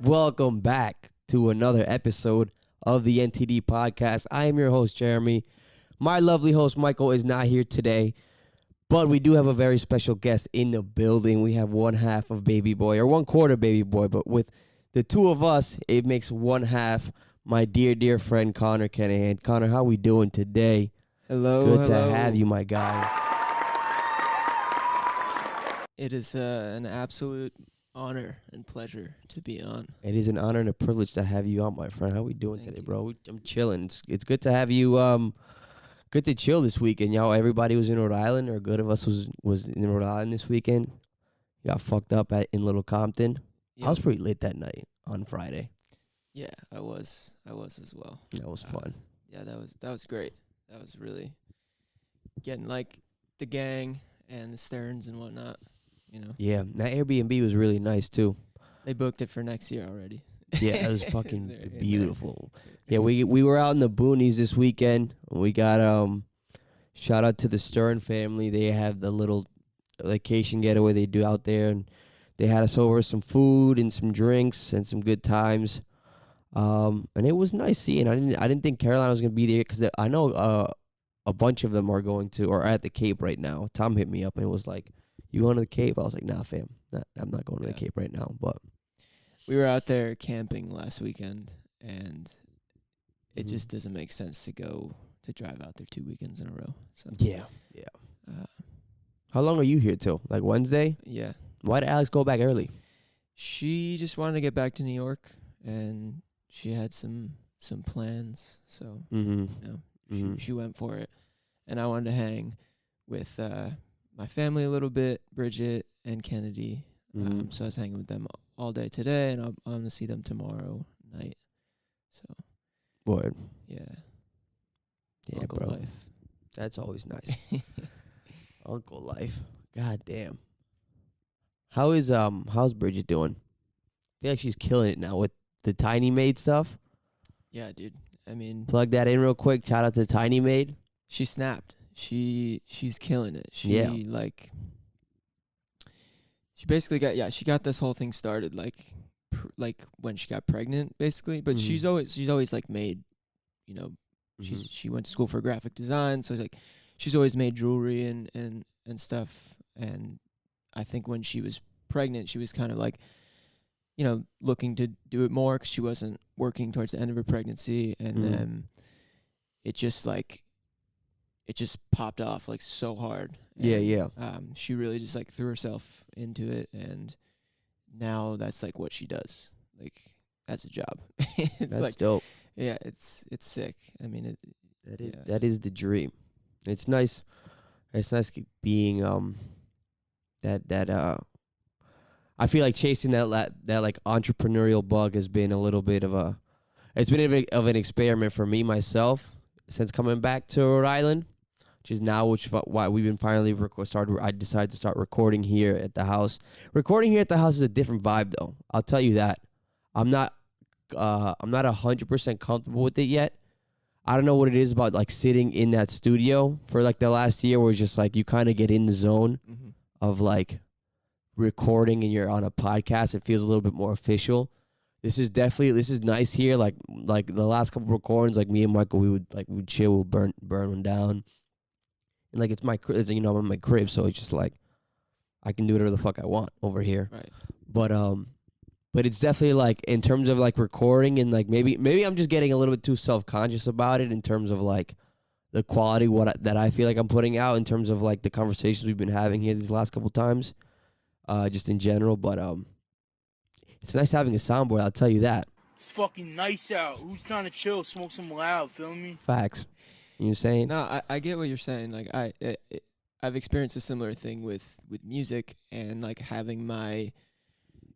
Welcome back to another episode of the NTD podcast. I am your host, Jeremy. My lovely host, Michael, is not here today, but we do have a very special guest in the building. We have one half of Baby Boy, or one quarter Baby Boy, but with the two of us, it makes one half my dear, dear friend, Conor Kenahan. Conor, how we doing today? Hello, Good to have you, my guy. It is an absolute honor and pleasure to be on. It is an honor and a privilege to have you on, my friend. How we doing Thank today, you. bro? I'm chilling. It's good to have you. Good to chill this weekend. Y'all, everybody was in Rhode Island, or good of us was in Rhode Island this weekend. Got fucked up in Little Compton. I was pretty lit that night on Friday. Yeah, I was as well. That was fun. Yeah, that was great. That was really getting like the gang and the Stearns and whatnot. You know, Yeah, that Airbnb was really nice too. they booked it for next year already. Yeah, it was fucking They're in there. beautiful. Yeah, we were out in the boonies this weekend. We got shout out to the Stern family. They have the little vacation getaway they do out there, and they had us over some food and some drinks and some good times. And it was nice seeing. I didn't think Carolina was gonna be there because I know a bunch of them are going to or are at the Cape right now. Tom hit me up and was like, "You going to the Cape?" I was like, "Nah, fam, I'm not going to the Cape right now." But We were out there camping last weekend, and it Mhm. just doesn't make sense to drive out there 2 weekends in a row. So yeah. uh, How long are you here till? Like Wednesday? yeah. Why did Alex go back early? She just wanted to get back to New York, and she had some plans. So Mm-hmm. you know, Mhm. she went for it, and I wanted to hang with my family a little bit, Bridget and Kennedy. Mhm. So I was hanging with them all day today, and I'm gonna see them tomorrow night. So Word. yeah, Yeah, Uncle bro. life. That's always nice. Uncle life. God damn. How's Bridget doing? I feel like she's killing it now with the Tiny Maid stuff. Yeah, dude. I mean, Plug that in real quick. Shout out to Tiny Maid. she snapped. She's killing it. Yeah. She basically she got this whole thing started like when she got pregnant basically, but Mhm. she's always like made, you know, she went to school for graphic design, so like she's always made jewelry and stuff. And I think when she was pregnant, she was kind of like, you know, looking to do it more 'cause she wasn't working towards the end of her pregnancy, and Mhm. then it just popped off like so hard. Yeah, And, yeah. She really just like threw herself into it, and now that's like what she does. Like that's a job. It's That's like dope. yeah, it's sick. I mean, That is the dream. It's nice. It's nice being that I feel like chasing that like entrepreneurial bug has been a little bit of an experiment for me myself since coming back to Rhode Island, why we've been finally I decided to start recording here at the house. Recording here at the house is a different vibe though. I'll tell you that. I'm not 100% comfortable with it yet. I don't know what it is about like sitting in that studio for like the last year where it's just like you kind of get in the zone of like recording and you're on a podcast. It feels a little bit more official. This is nice here. Like the last couple recordings, like me and Michael, we'd chill, we'll burn them down. And like it's my crib, you know, I'm in my crib, so it's just like I can do whatever the fuck I want over here. right. But it's definitely like in terms of like recording and like maybe I'm just getting a little bit too self-conscious about it in terms of like the quality that I feel like I'm putting out in terms of like the conversations we've been having here these last couple times, just in general. But it's nice having a soundboard. I'll tell you that. It's fucking nice out. Who's trying to chill, smoke some loud, feel me? Facts. You know what I'm saying? No, I get what you're saying. Like I've experienced a similar thing with music, and like having my,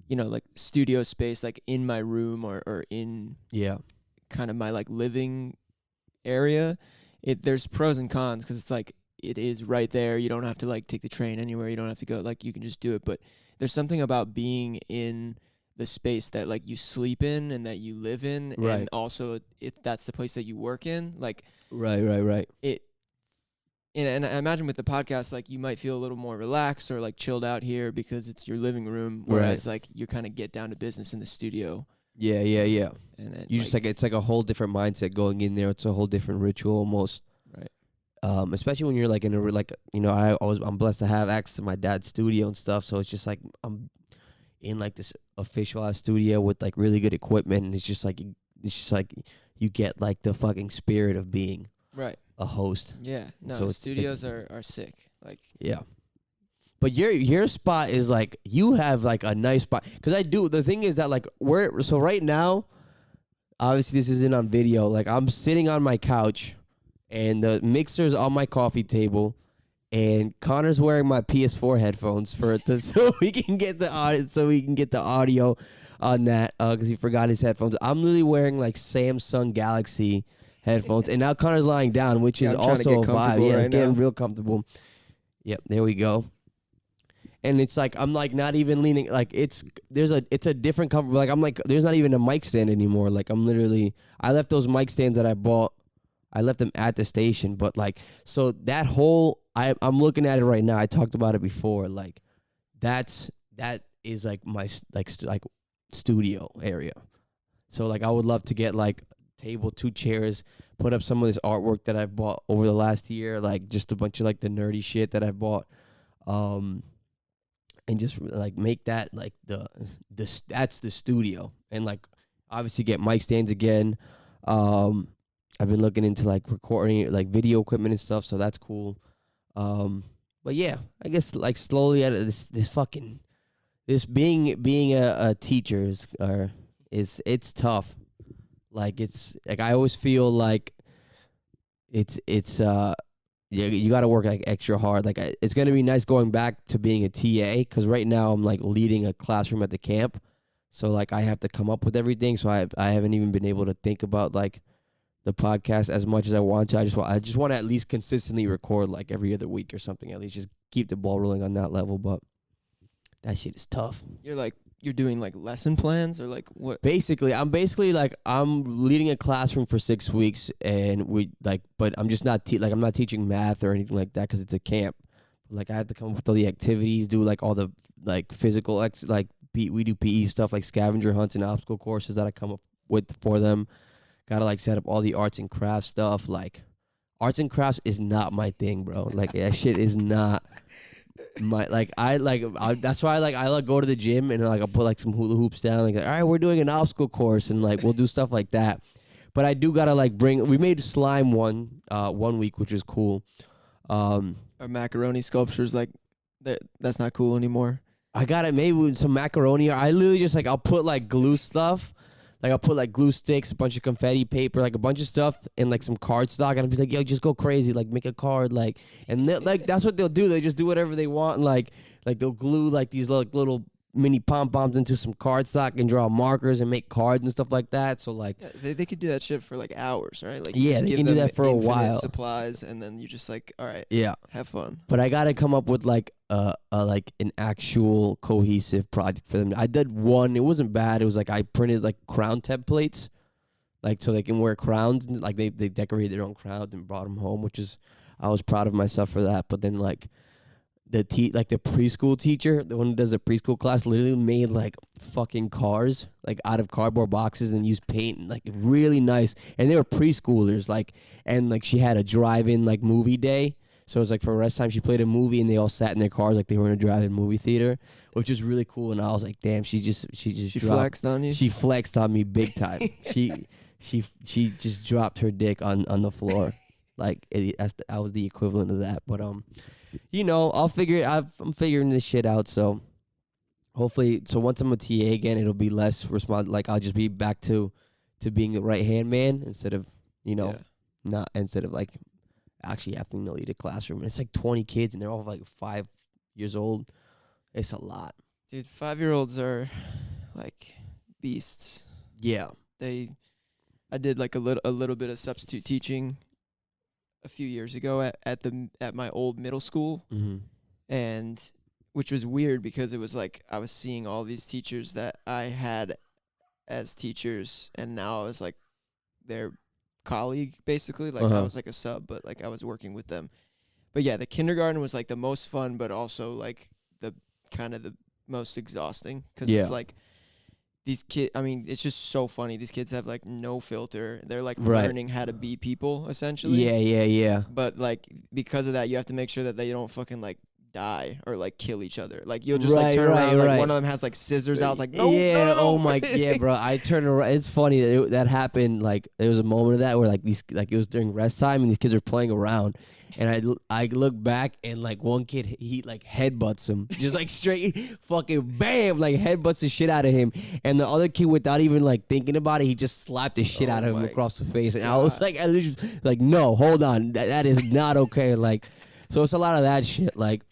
you know, like studio space like in my room or in Yeah. kind of my like living area. There's pros and cons because it's like it is right there. You don't have to like take the train anywhere. You don't have to go, like you can just do it. But there's something about being in the space that like you sleep in and that you live in, Right. and also that's the place that you work in. Like Right. it. And I imagine with the podcast, like you might feel a little more relaxed or like chilled out here because it's your living room, whereas like you kind of get down to business in the studio. Yeah. And then You just like it's like a whole different mindset going in there. It's a whole different ritual almost. right. Especially when you're like in a like I'm blessed to have access to my dad's studio and stuff. So it's just like I'm in like this official ass studio with like really good equipment, and it's just like you get like the fucking spirit of being Right. a host. Yeah. No, So studios are sick. Like Yeah. But your spot is like you have like a nice spot because I do. The thing is that like so right now, obviously this isn't on video. Like I'm sitting on my couch, and the mixer's on my coffee table, and Connor's wearing my PS4 headphones so we can get the audio on that because he forgot his headphones. I'm literally wearing like Samsung Galaxy headphones, and now Connor's lying down, which is I'm trying to also get a vibe. comfortable Yeah, it's right getting now. real comfortable. Yep, there we go. And it's like I'm like not even leaning like it's a different comfort. Like I'm like there's not even a mic stand anymore. Like I'm literally I left those mic stands that I bought. I left them at the station, but like so that whole I'm looking at it right now. I talked about it before. Like that is like my like studio area. So like I would love to get like table, 2 chairs, put up some of this artwork that I've bought over the last year, like just a bunch of like the nerdy shit that I've bought. And just like make that like that's the studio, and like obviously get mic stands again. I've been looking into like recording like video equipment and stuff, so that's cool. But yeah, I guess like slowly out of this fucking this being a teacher is it's tough. Like it's like I always feel like it's yeah, you got to work like extra hard. Like it's gonna be nice going back to being a TA because right now I'm like leading a classroom at the camp, so like I have to come up with everything. So I haven't even been able to think about like the podcast as much as I want to. I just want to at least consistently record like every other week or something. At least just keep the ball rolling on that level. But that shit is tough. You're doing like lesson plans or like what? Basically, I'm leading a classroom for 6 weeks, and but I'm just not I'm not teaching math or anything like that because it's a camp. Like I have to come up with all the activities, do like all the like physical we do PE stuff like scavenger hunts and obstacle courses that I come up with for them. Gotta like set up all the arts and crafts stuff. Like arts and crafts is not my thing, bro. Like that shit is not. That's why I go to the gym and like I'll put like some hula hoops down like all right, we're doing an obstacle course and like we'll do stuff like that. But I do gotta like we made slime one week, which was cool. Are macaroni sculptures like that's not cool anymore? I got it made with some macaroni. I literally just like I'll put like glue stuff. Like I'll put like glue sticks, a bunch of confetti paper, like a bunch of stuff, and like some cardstock, and I'll be like, "Yo, just go crazy, like make a card, like." And like that's what they'll do. They just do whatever they want, and like they'll glue like these little mini pom poms into some cardstock and draw markers and make cards and stuff like that. So like, yeah, they could do that shit for like hours, right? Like you yeah, just they give can do them that for a infinite while. supplies, and then you just like, all right, Yeah, have fun. but I gotta come up with like like an actual cohesive project for them. I did one. It wasn't bad. It was like I printed like crown templates, like so they can wear crowns. And, like they decorated their own crowns and brought them home, which is I was proud of myself for that. But then like the preschool teacher, the one who does the preschool class, literally made like fucking cars like out of cardboard boxes and used paint and like really nice. And they were preschoolers, like, and like she had a drive-in like movie day. So it was like for the rest of the time she played a movie and they all sat in their cars like they were in a drive-in movie theater, which is really cool. And I was like, damn, she flexed on you. She flexed on me big time. she just dropped her dick on the floor, like I was the equivalent of that. But you know, I'll figure it. I'm figuring this shit out. So hopefully, once I'm a TA again, it'll be less like I'll just be back to being the right hand man instead of like actually having to lead a classroom. And it's like 20 kids and they're all like 5 years old. It's a lot. Dude, 5-year-olds are like beasts. Yeah. I did like a little bit of substitute teaching a few years ago at my old middle school, and which was weird because it was like I was seeing all these teachers that I had as teachers, and now I was like their colleague basically. Like I was like a sub, but like I was working with them. But yeah, the kindergarten was like the most fun, but also like the kind of the most exhausting because it's like these kids, I mean, it's just so funny. These kids have like no filter. They're like Right. learning how to be people essentially. Yeah. But like because of that, you have to make sure that they don't fucking like die or like kill each other. Like you'll just like turn around, like one of them has like scissors out. It's like no, no. Oh my, yeah, bro. I turned around. It's funny that happened. Like there was a moment of that where like it was during rest time and these kids were playing around, and I look back and like one kid he like headbutts him, just like straight fucking bam, like headbutts the shit out of him, and the other kid without even like thinking about it, he just slapped the shit out of him across the face, and I was like, no, hold on, that is not okay. Like, so it's a lot of that shit, like.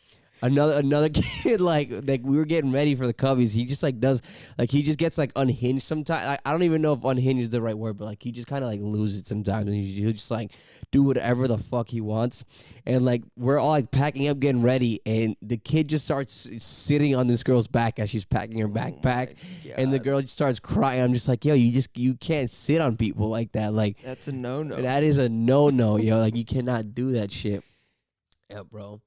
Another kid like we were getting ready for the Cubbies. He just like does like he just gets like unhinged sometimes. I don't even know if unhinged is the right word, but like he just kind of like loses it sometimes, and he'll just like do whatever the fuck he wants. And like we're all like packing up, getting ready, and the kid just starts sitting on this girl's back as she's packing her backpack, and the girl just starts crying. I'm just like, yo, you can't sit on people like that. Like that's a no. That is a no, yo. Like you cannot do that shit. Yeah, bro.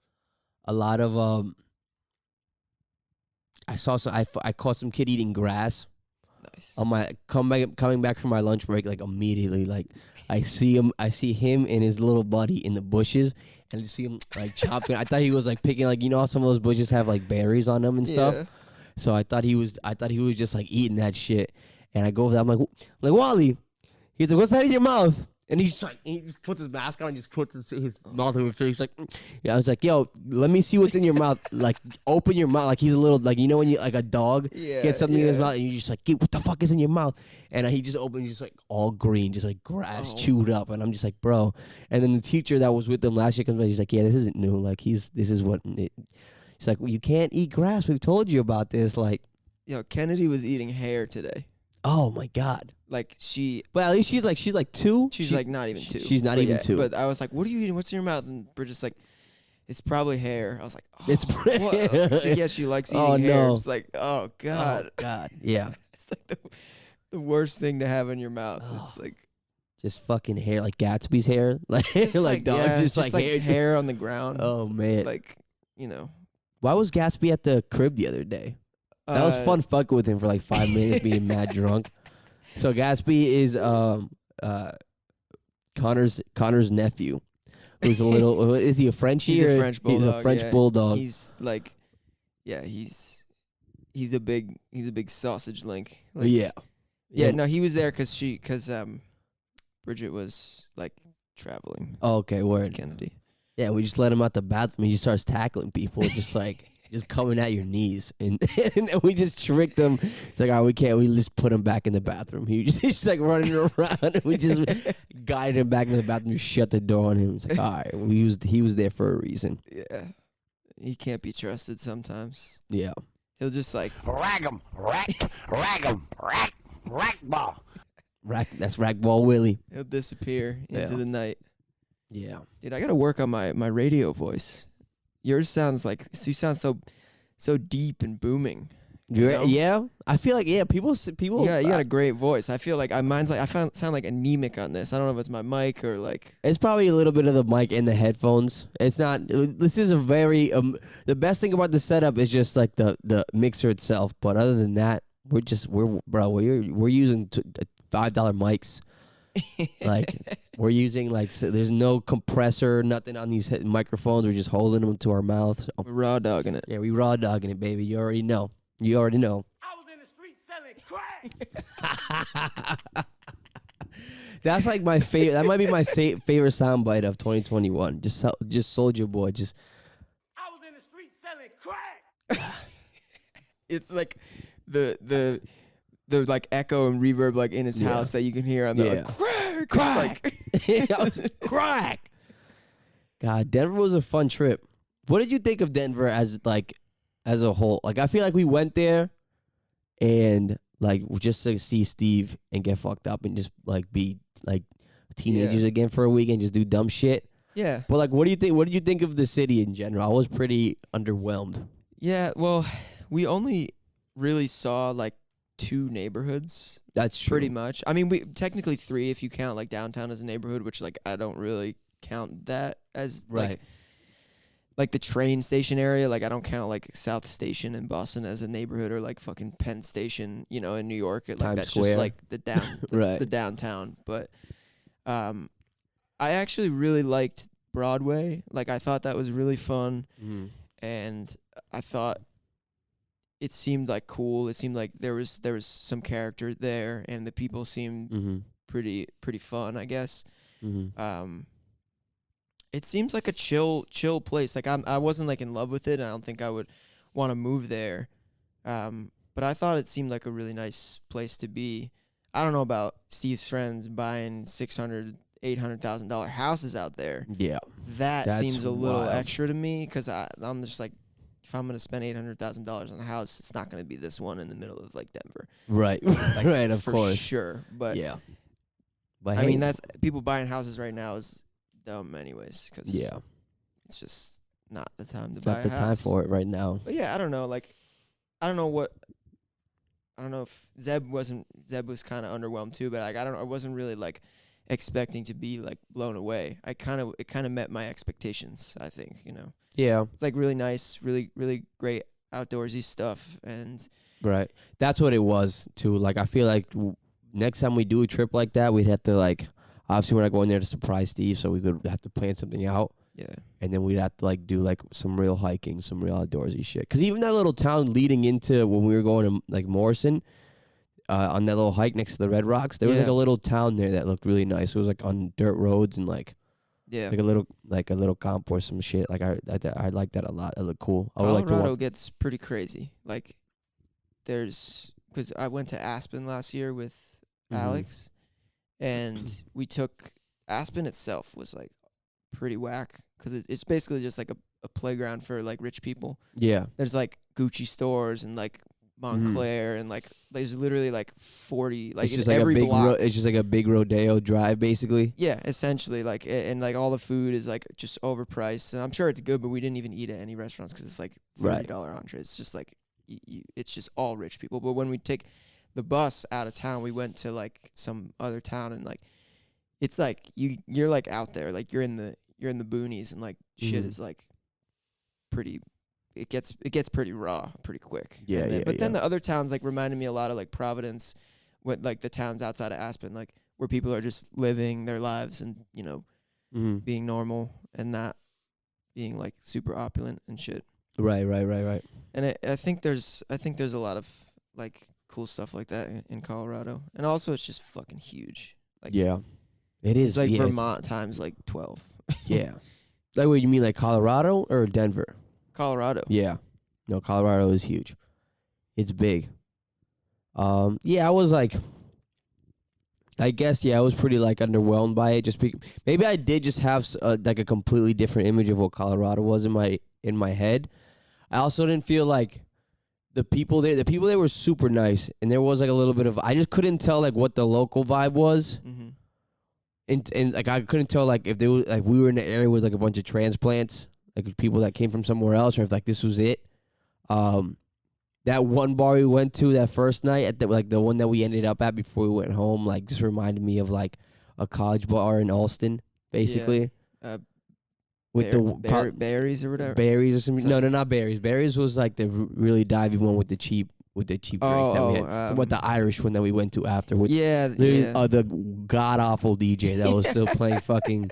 A lot of I caught some kid eating grass. Nice. On my coming back from my lunch break, like immediately, like I see him and his little buddy in the bushes, and I just see him like chopping. I thought he was like picking, like, you know how some of those bushes have like berries on them and stuff. So I thought he was just like eating that shit. And I go over there, I'm like Wally. He's like, what's that in your mouth? And he's like, he just puts his mask on and just puts his mouth over his face. He's like, yeah, I was like, yo, let me see what's in your mouth. Like, open your mouth. Like, he's a little, like, you know when you, like a dog gets something in his mouth and you just like, what the fuck is in your mouth? And he just opened, just like all green, just like grass chewed up. And I'm just like, bro. And then the teacher that was with them last year comes by, he's like, yeah, this isn't new. Like, this is what, he's like, well, you can't eat grass. We've told you about this. Like, yo, Kennedy was eating hair today. Oh my God. Like but at least she's like 2. She's like not even 2. She's not even 2. But I was like, what are you eating? What's in your mouth? And Bridget's like, it's probably hair. I was like, oh, it's what? She likes eating hair. No. It's like, oh God. Oh God. Yeah. It's like the worst thing to have in your mouth. It's like just fucking hair, like Gatsby's hair. Like just like dogs, just like hair on the ground. Oh man. Like, you know. Why was Gatsby at the crib the other day? That was fun fucking with him for like 5 minutes being mad drunk. So Gatsby is Connor's nephew. Who's a little is he a Frenchie? He's a French bulldog. He's a French bulldog. He's like he's a big sausage link. Like, yeah. No, he was there because Bridget was like traveling. Oh, okay, word. With Kennedy. Yeah, we just let him out the bathroom. He just starts tackling people, just like just coming at your knees, and then we just tricked him. It's like, all right, we can't. We just put him back in the bathroom. He's just like running around, and we just guided him back in the bathroom. Just shut the door on him. It's like, all right, he was there for a reason. Yeah, he can't be trusted sometimes. Yeah, he'll just like rag him, rack ball. That's rack ball Willie. He'll disappear into the night. Yeah, dude, I gotta work on my radio voice. Yours sounds like you sound so deep and booming. Yeah, I feel like people. Yeah, you got a great voice. I feel like mine's like sound like anemic on this. I don't know if it's my mic or like. It's probably a little bit of the mic and the headphones. It's not. This is a very the best thing about the setup is just like the mixer itself. But other than that, we're using $5 mics. Like we're using there's no compressor, nothing on these microphones. We're just holding them to our mouth. So. We're raw dogging it. Yeah, we raw dogging it, baby. You already know. I was in the street selling crack. That's like my favorite. That might be my favorite soundbite of 2021. Just Soulja Boy. Just. I was in the street selling crack. It's like the like echo and reverb like in his house that you can hear on the like, crack. That was crack. God, Denver was a fun trip. What did you think of Denver as a whole? Like, I feel like we went there and like just to see Steve and get fucked up and just like be like teenagers again for a week and just do dumb shit. Yeah. But like, what do you think? What did you think of the city in general? I was pretty underwhelmed. Yeah. Well, we only really saw like 2 neighborhoods. That's true. Pretty much. I mean, we technically 3 if you count like downtown as a neighborhood, which like I don't really count that as right. Like, like the train station area. Like I don't count like South Station in Boston as a neighborhood, or like fucking Penn Station, you know, in New York. Like Times that's Square. just like the Right. the downtown. But I actually really liked Broadway. Like I thought that was really fun, and I thought it seemed like cool. It seemed like there was some character there, and the people seemed pretty fun, I guess. It seems like a chill place. Like I wasn't like in love with it. I don't think I would want to move there. But I thought it seemed like a really nice place to be. I don't know about Steve's friends buying $600,000-$800,000 houses out there. Yeah. That That's seems a little wild. extra to me, because I'm just like, if I'm gonna spend $800,000 on a house, it's not gonna be this one in the middle of like Denver. Right. Like, right. Of for course. sure. But Yeah. But I hey, mean, that's people buying houses right now is dumb, anyways, because it's just not the time to it's buy not a the house. time for it right now. But yeah, I don't know. Like, I don't know if Zeb was kind of underwhelmed too, but like I wasn't really like expecting to be like blown away. It kind of met my expectations, I think, you know. Yeah. It's like really nice, really great outdoorsy stuff, and Right. That's what it was too. Like I feel like next time we do a trip like that, we'd have to like, obviously we're not going there to surprise Steve, so we would have to plan something out. yeah. And then we'd have to like do like some real hiking, some real outdoorsy shit. Cause even that little town leading into when we were going to like Morrison, on that little hike next to the Red Rocks, there was like Yeah. a little town there that looked really nice. It was like on dirt roads and like Yeah. a little comp or some shit. Like I like that a lot. It looked cool. I would like to Colorado walk. gets pretty crazy. Like, because I went to Aspen last year with Alex, and we took Aspen itself was like pretty whack, because it's basically just like a playground for like rich people. Yeah. There's like Gucci stores and like Montclair, and like there's literally like 40 like It's in just like every a big block. it's just like a big rodeo drive basically. Yeah, essentially, like, and like all the food is like just overpriced, and I'm sure it's good, but we didn't even eat at any restaurants because it's like $30 entrees. It's just like it's just all rich people. But when we take the bus out of town, we went to like some other town, and like it's like you're like out there, like you're in the boonies, and like shit is like pretty. It gets pretty raw pretty quick. Yeah, and then, yeah, But then yeah. the other towns like reminded me a lot of like Providence, with like the towns outside of Aspen, like where people are just living their lives and, you know, being normal and not being like super opulent and shit. Right. And I think there's a lot of like cool stuff like that in Colorado, and also it's just fucking huge. Like, Yeah. It is it's like yeah, Vermont times like 12. Yeah. Like what you mean, like Colorado or Denver? Colorado. Yeah. No, Colorado is huge. It's big. Yeah, I was like, I guess, I was pretty like underwhelmed by it. Maybe I did just have like a completely different image of what Colorado was in my head. I also didn't feel like the people there were super nice, and there was like a little bit of, I just couldn't tell like what the local vibe was. Mm-hmm. And like I couldn't tell like if they were like we were in an area with like a bunch of transplants, like people that came from somewhere else, or if like this was it. That one bar we went to that first night at the one that we ended up at before we went home, like just reminded me of like a college bar in Alston, basically. With berries or whatever. Berries or something. No, not berries. Berries was like the really divey one with the cheap drinks that we had. What the Irish one that we went to after with the god awful DJ that was still playing fucking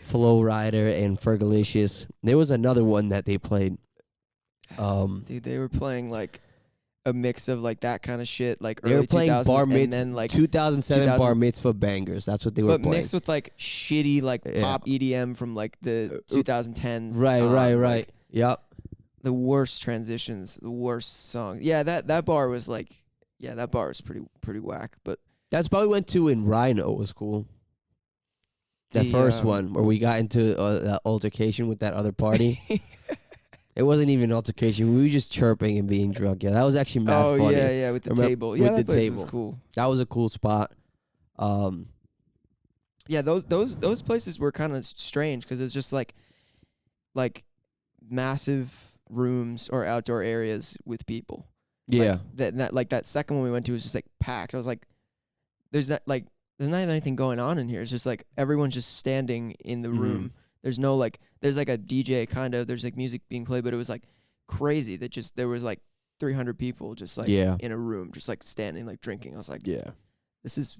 Flow Rider and Fergalicious. There was another one that they played. Dude, they were playing like a mix of like that kind of shit, like they early were playing 2000s, bar and mitzvah, then like 2007 bar mitzvah bangers. That's what they were but playing. mixed with like shitty like pop EDM from like the 2010s. Right. Like, Yep. the worst transitions, the worst songs. Yeah, that bar was like, that bar was pretty whack. But that's bar we went to in Rhino was cool. That first one where we got into that altercation with that other party. It wasn't even an altercation. We were just chirping and being drunk. Yeah, that was actually mad funny. Yeah, with the table. Yeah, that place was cool. That was a cool spot. Yeah, those places were kind of strange because it's just like massive rooms or outdoor areas with people. Yeah. Like that second one we went to was just like packed. I was like, there's not anything going on in here. It's just like everyone's just standing in the room. There's no like, there's like a DJ kind of, there's like music being played, but it was like crazy that just there was like 300 people just like Yeah. in a room, just like standing, like drinking. I was like, Yeah. this is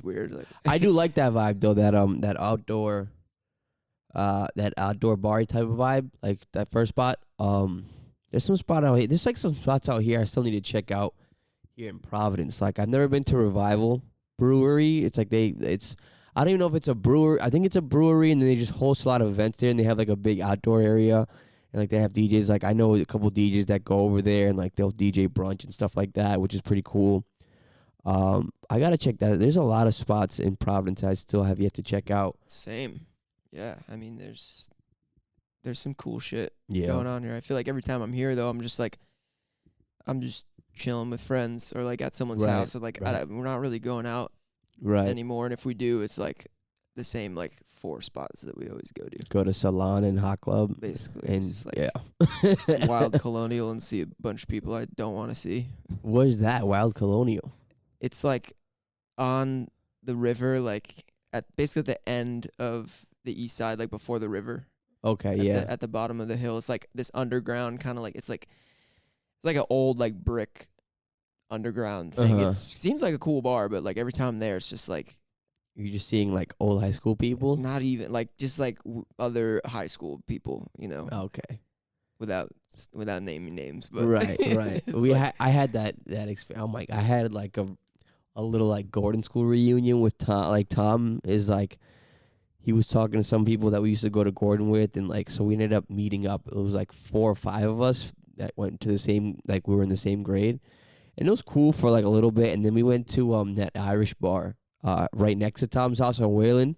weird. Like, I do like that vibe though. That outdoor bar type of vibe, like that first spot. There's some spot out here. There's like some spots out here I still need to check out here in Providence. Like I've never been to Revival Brewery. It's like I don't even know if it's a brewer. I think it's a brewery, and then they just host a lot of events there, and they have like a big outdoor area, and like they have DJs. Like I know a couple DJs that go over there, and like they'll DJ brunch and stuff like that, which is pretty cool. I gotta check that. There's a lot of spots in Providence I still have yet to check out. same. Yeah, I mean, there's some cool shit Yeah. going on here. I feel like every time I'm here, though, I'm just chilling with friends or like at someone's Right, house. Or like right. we're not really going out Right. anymore, and if we do, it's like the same like 4 spots that we always go to. Go to Salon and Hot Club. Basically, And just like yeah. Wild Colonial and see a bunch of people I don't want to see. What is that? Wild Colonial. It's like on the river, like at basically the end of the east side, like before the river. Okay, At the bottom of the hill. It's like this underground kind of like it's like an old like brick underground thing. Uh-huh. It seems like a cool bar, but like every time I'm there, it's just like You're just seeing like old high school people. not even like just like other high school people, you know, Okay. without naming names. But Right, right. it's We like- I had that experience. Oh my! I had like a little like Gordon School reunion with Tom. Like Tom is like, he was talking to some people that we used to go to Gordon with, and like so we ended up meeting up. It was like 4 or 5 of us that went to the same, like we were in the same grade, and it was cool for like a little bit. And then we went to that Irish bar right next to Tom's house on Wayland.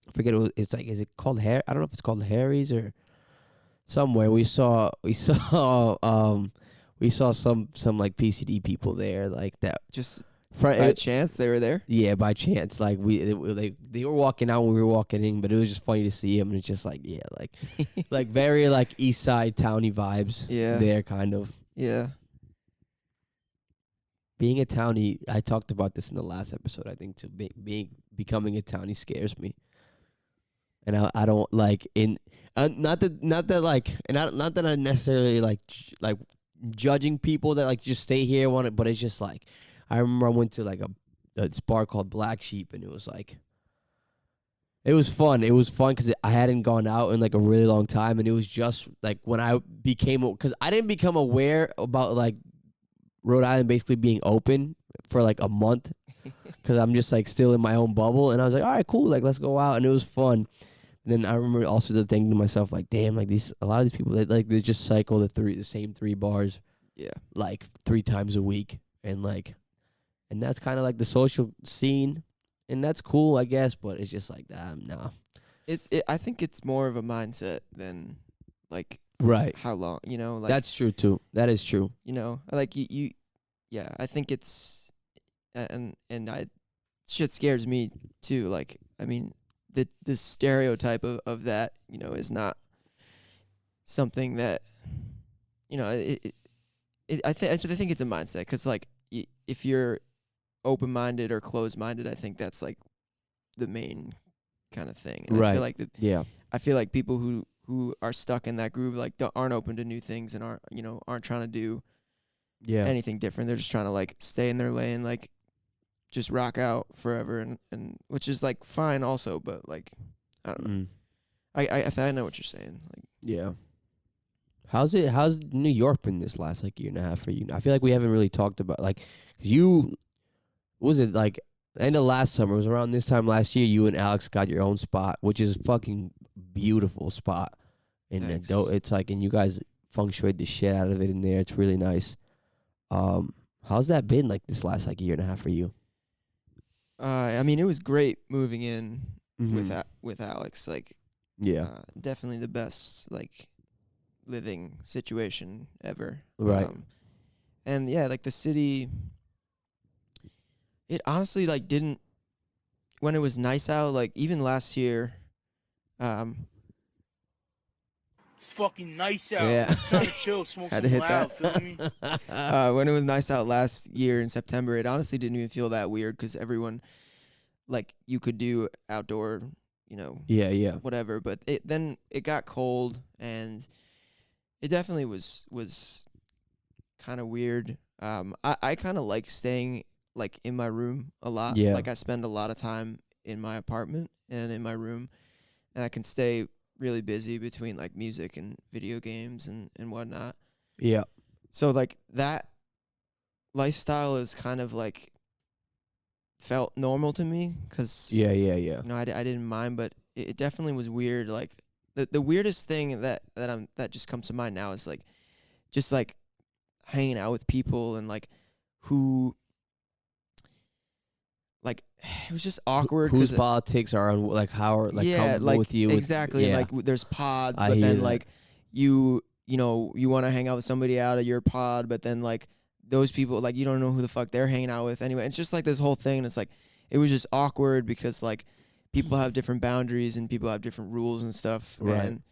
I forget it's like, is it called Harry? I don't know if it's called Harry's or somewhere. We saw some like PCD people there, like that. just Fr- by chance they were there. Yeah, by chance. Like they were walking out when we were walking in, but it was just funny to see them. And it's just like, yeah, like very like East Side towny vibes. Yeah. There kind of. Yeah. Being a townie, I talked about this in the last episode, I think too. Becoming a townie scares me, and I don't like not that like, and not that I necessarily like judging people that like just stay here want it, but it's just like I remember I went to like a bar called Black Sheep, and it was like, it was fun. It was fun because I hadn't gone out in like a really long time, and it was just like when I became, because I didn't become aware about like Rhode Island basically being open for like a month, because I'm just like still in my own bubble, and I was like, all right, cool, like let's go out, and it was fun. And then I remember also thinking to myself like, damn, like a lot of these people they just cycle the same 3 bars Yeah. like 3 times a week, and that's kind of like the social scene, and that's cool, I guess, but it's just like nah. I think it's more of a mindset than like Right. how long, you know, like That's true too. That is true. you know, like you yeah, I think it's and I shit scares me too. Like, I mean, the stereotype of that, you know, is not something that, you know, I think it's a mindset, because like if you're open-minded or closed-minded, I think that's like the main kind of thing. And Right. I feel like Yeah. I feel like people who are stuck in that groove like aren't open to new things and aren't trying to do Yeah. anything different. They're just trying to like stay in their lane, like just rock out forever, and which is like fine also, but like I don't know. I know what you're saying. Like, Yeah. How's New York been this last like year and a half for you? I feel like we haven't really talked about like, what was it like end of last summer? It was around this time last year. You and Alex got your own spot, which is a fucking beautiful spot. And Thanks. it's like, and you guys feng shuied the shit out of it in there. It's really nice. How's that been like this last like year and a half for you? I mean, it was great moving in Mhm. with Alex. Like, Yeah. definitely the best like living situation ever. Right. And yeah, like the city, it honestly like didn't, when it was nice out, like even last year, It's fucking nice out. Yeah. I'm trying to chill, smoke Had some to hit loud. that. Feel me? when it was nice out last year in September, it honestly didn't even feel that weird, because everyone, like, you could do outdoor Yeah. whatever. But then it got cold, and it definitely was kind of weird. I kind of like staying like in my room a lot. Yeah. Like I spend a lot of time in my apartment and in my room, and I can stay really busy between like music and video games and whatnot. Yeah. So like that lifestyle is kind of like felt normal to me because Yeah. I didn't mind, but it definitely was weird. Like the weirdest thing that just comes to mind now is like just like hanging out with people and like who like it was just awkward. Whose politics are on like how are like comfortable like with you? exactly. Yeah. Like there's pods, I but hear then that. like you want to hang out with somebody out of your pod, but then like those people like you don't know who the fuck they're hanging out with anyway. It's just like this whole thing, and it's like it was just awkward because like people have different boundaries and people have different rules and stuff, Right. and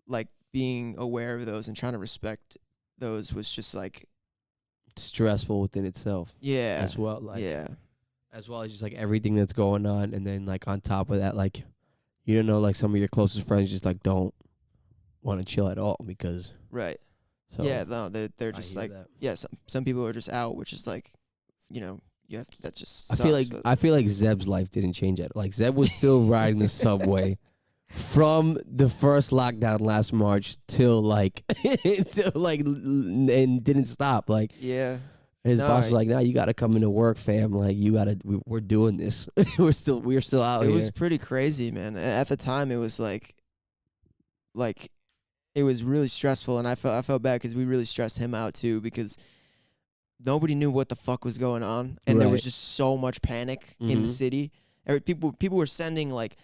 like being aware of those and trying to respect those was just like stressful within itself yeah as well. Like yeah as well as just like everything that's going on, and then like on top of that, like you don't know, like some of your closest friends just like don't want to chill at all because right so yeah no they're I just hear like that. yeah some people are just out, which is like you have that just I sucks, feel like Zeb's life didn't change at all. Like Zeb was still riding the subway from the first lockdown last March till like and didn't stop. Like yeah. his No, boss was like, "Nah, you got to come into work, fam. Like you got to. We're doing this. we're still out it here." was pretty crazy, man. At the time it was like it was really stressful, and I felt bad because we really stressed him out too because nobody knew what the fuck was going on, and there was Right. just so much panic in the Mhm. city. People were sending like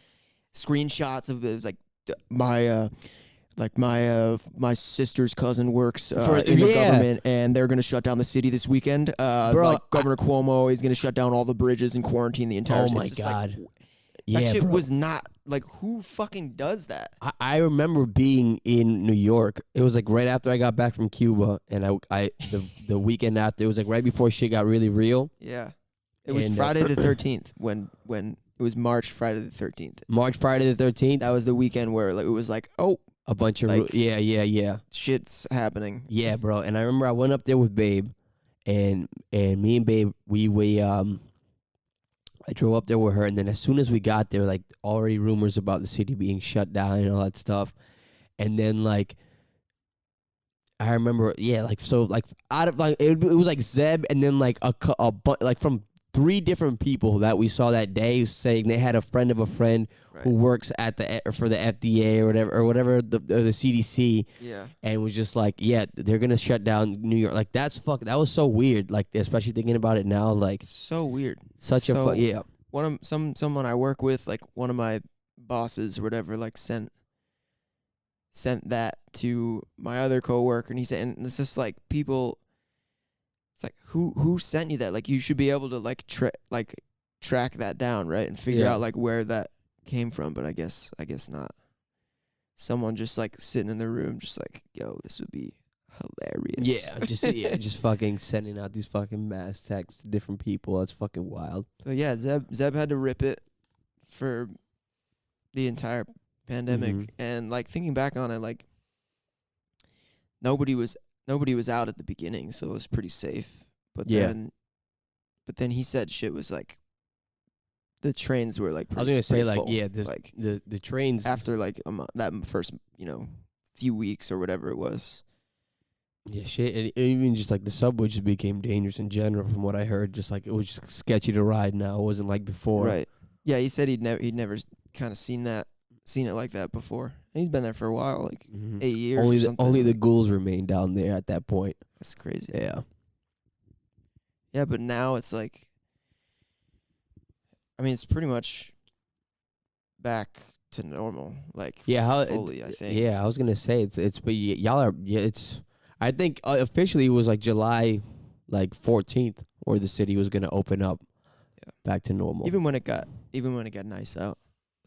screenshots of it was like my sister's cousin works in the yeah. government, and they're gonna shut down the city this weekend. Bro, like Governor Cuomo is gonna shut down all the bridges and quarantine the entire. Oh city. my It's just like, God. that Yeah, shit bro. was not like who fucking does that? I remember being in New York. It was like right after I got back from Cuba, and the weekend after, it was like right before shit got really real. Yeah, it was And, Friday the 13th when it was March Friday the 13th. March Friday the 13th. That was the weekend where like it was like A bunch of like- yeah. shit's happening. Yeah, bro. And I remember I went up there with Babe, and me and Babe, I drove up there with her, and then as soon as we got there, like already rumors about the city being shut down and all that stuff, and then like I remember, yeah, like so, like out of like it was like Zeb, and then like like from 3 different people that we saw that day saying they had a friend of a friend Right. who works at for the FDA or whatever the CDC. Yeah. And was just like, yeah, they're gonna shut down New York. Like that was so weird. Like especially thinking about it now, like So weird. such So, yeah. Someone I work with, like one of my bosses or whatever, like sent that to my other coworker, and he said, and it's just like people. It's like who sent you that? Like you should be able to like track that down, right, and figure Yeah. out like where that came from. But I guess not. Someone just like sitting in the room, just like, yo, this would be hilarious. Just fucking sending out these fucking mass texts to different people. That's fucking wild. But yeah, Zeb had to rip it for the entire pandemic, Mhm. and like thinking back on it, like nobody was out at the beginning, so it was pretty safe. But Yeah. then he said shit was like the trains were like I was pretty- gonna say pretty like full. yeah, this like the trains. after like that first few weeks or whatever it was. Yeah, shit. And even just like the subway just became dangerous in general, from what I heard. Just like it was just sketchy to ride now. It wasn't like before. Right. Yeah, he said he'd never kind of seen it like that before. And he's been there for a while, like Mhm. 8 years. Only or the, something. only the Like, ghouls remain down there at that point. that's crazy. Yeah. Yeah, but now it's like, I mean, it's pretty much back to normal. Like Yeah, how fully, I think. Yeah, I was gonna say it's but y'all are it's. I think officially it was like July, like 14th, where the city was gonna open up, back to normal. Even when it got nice out,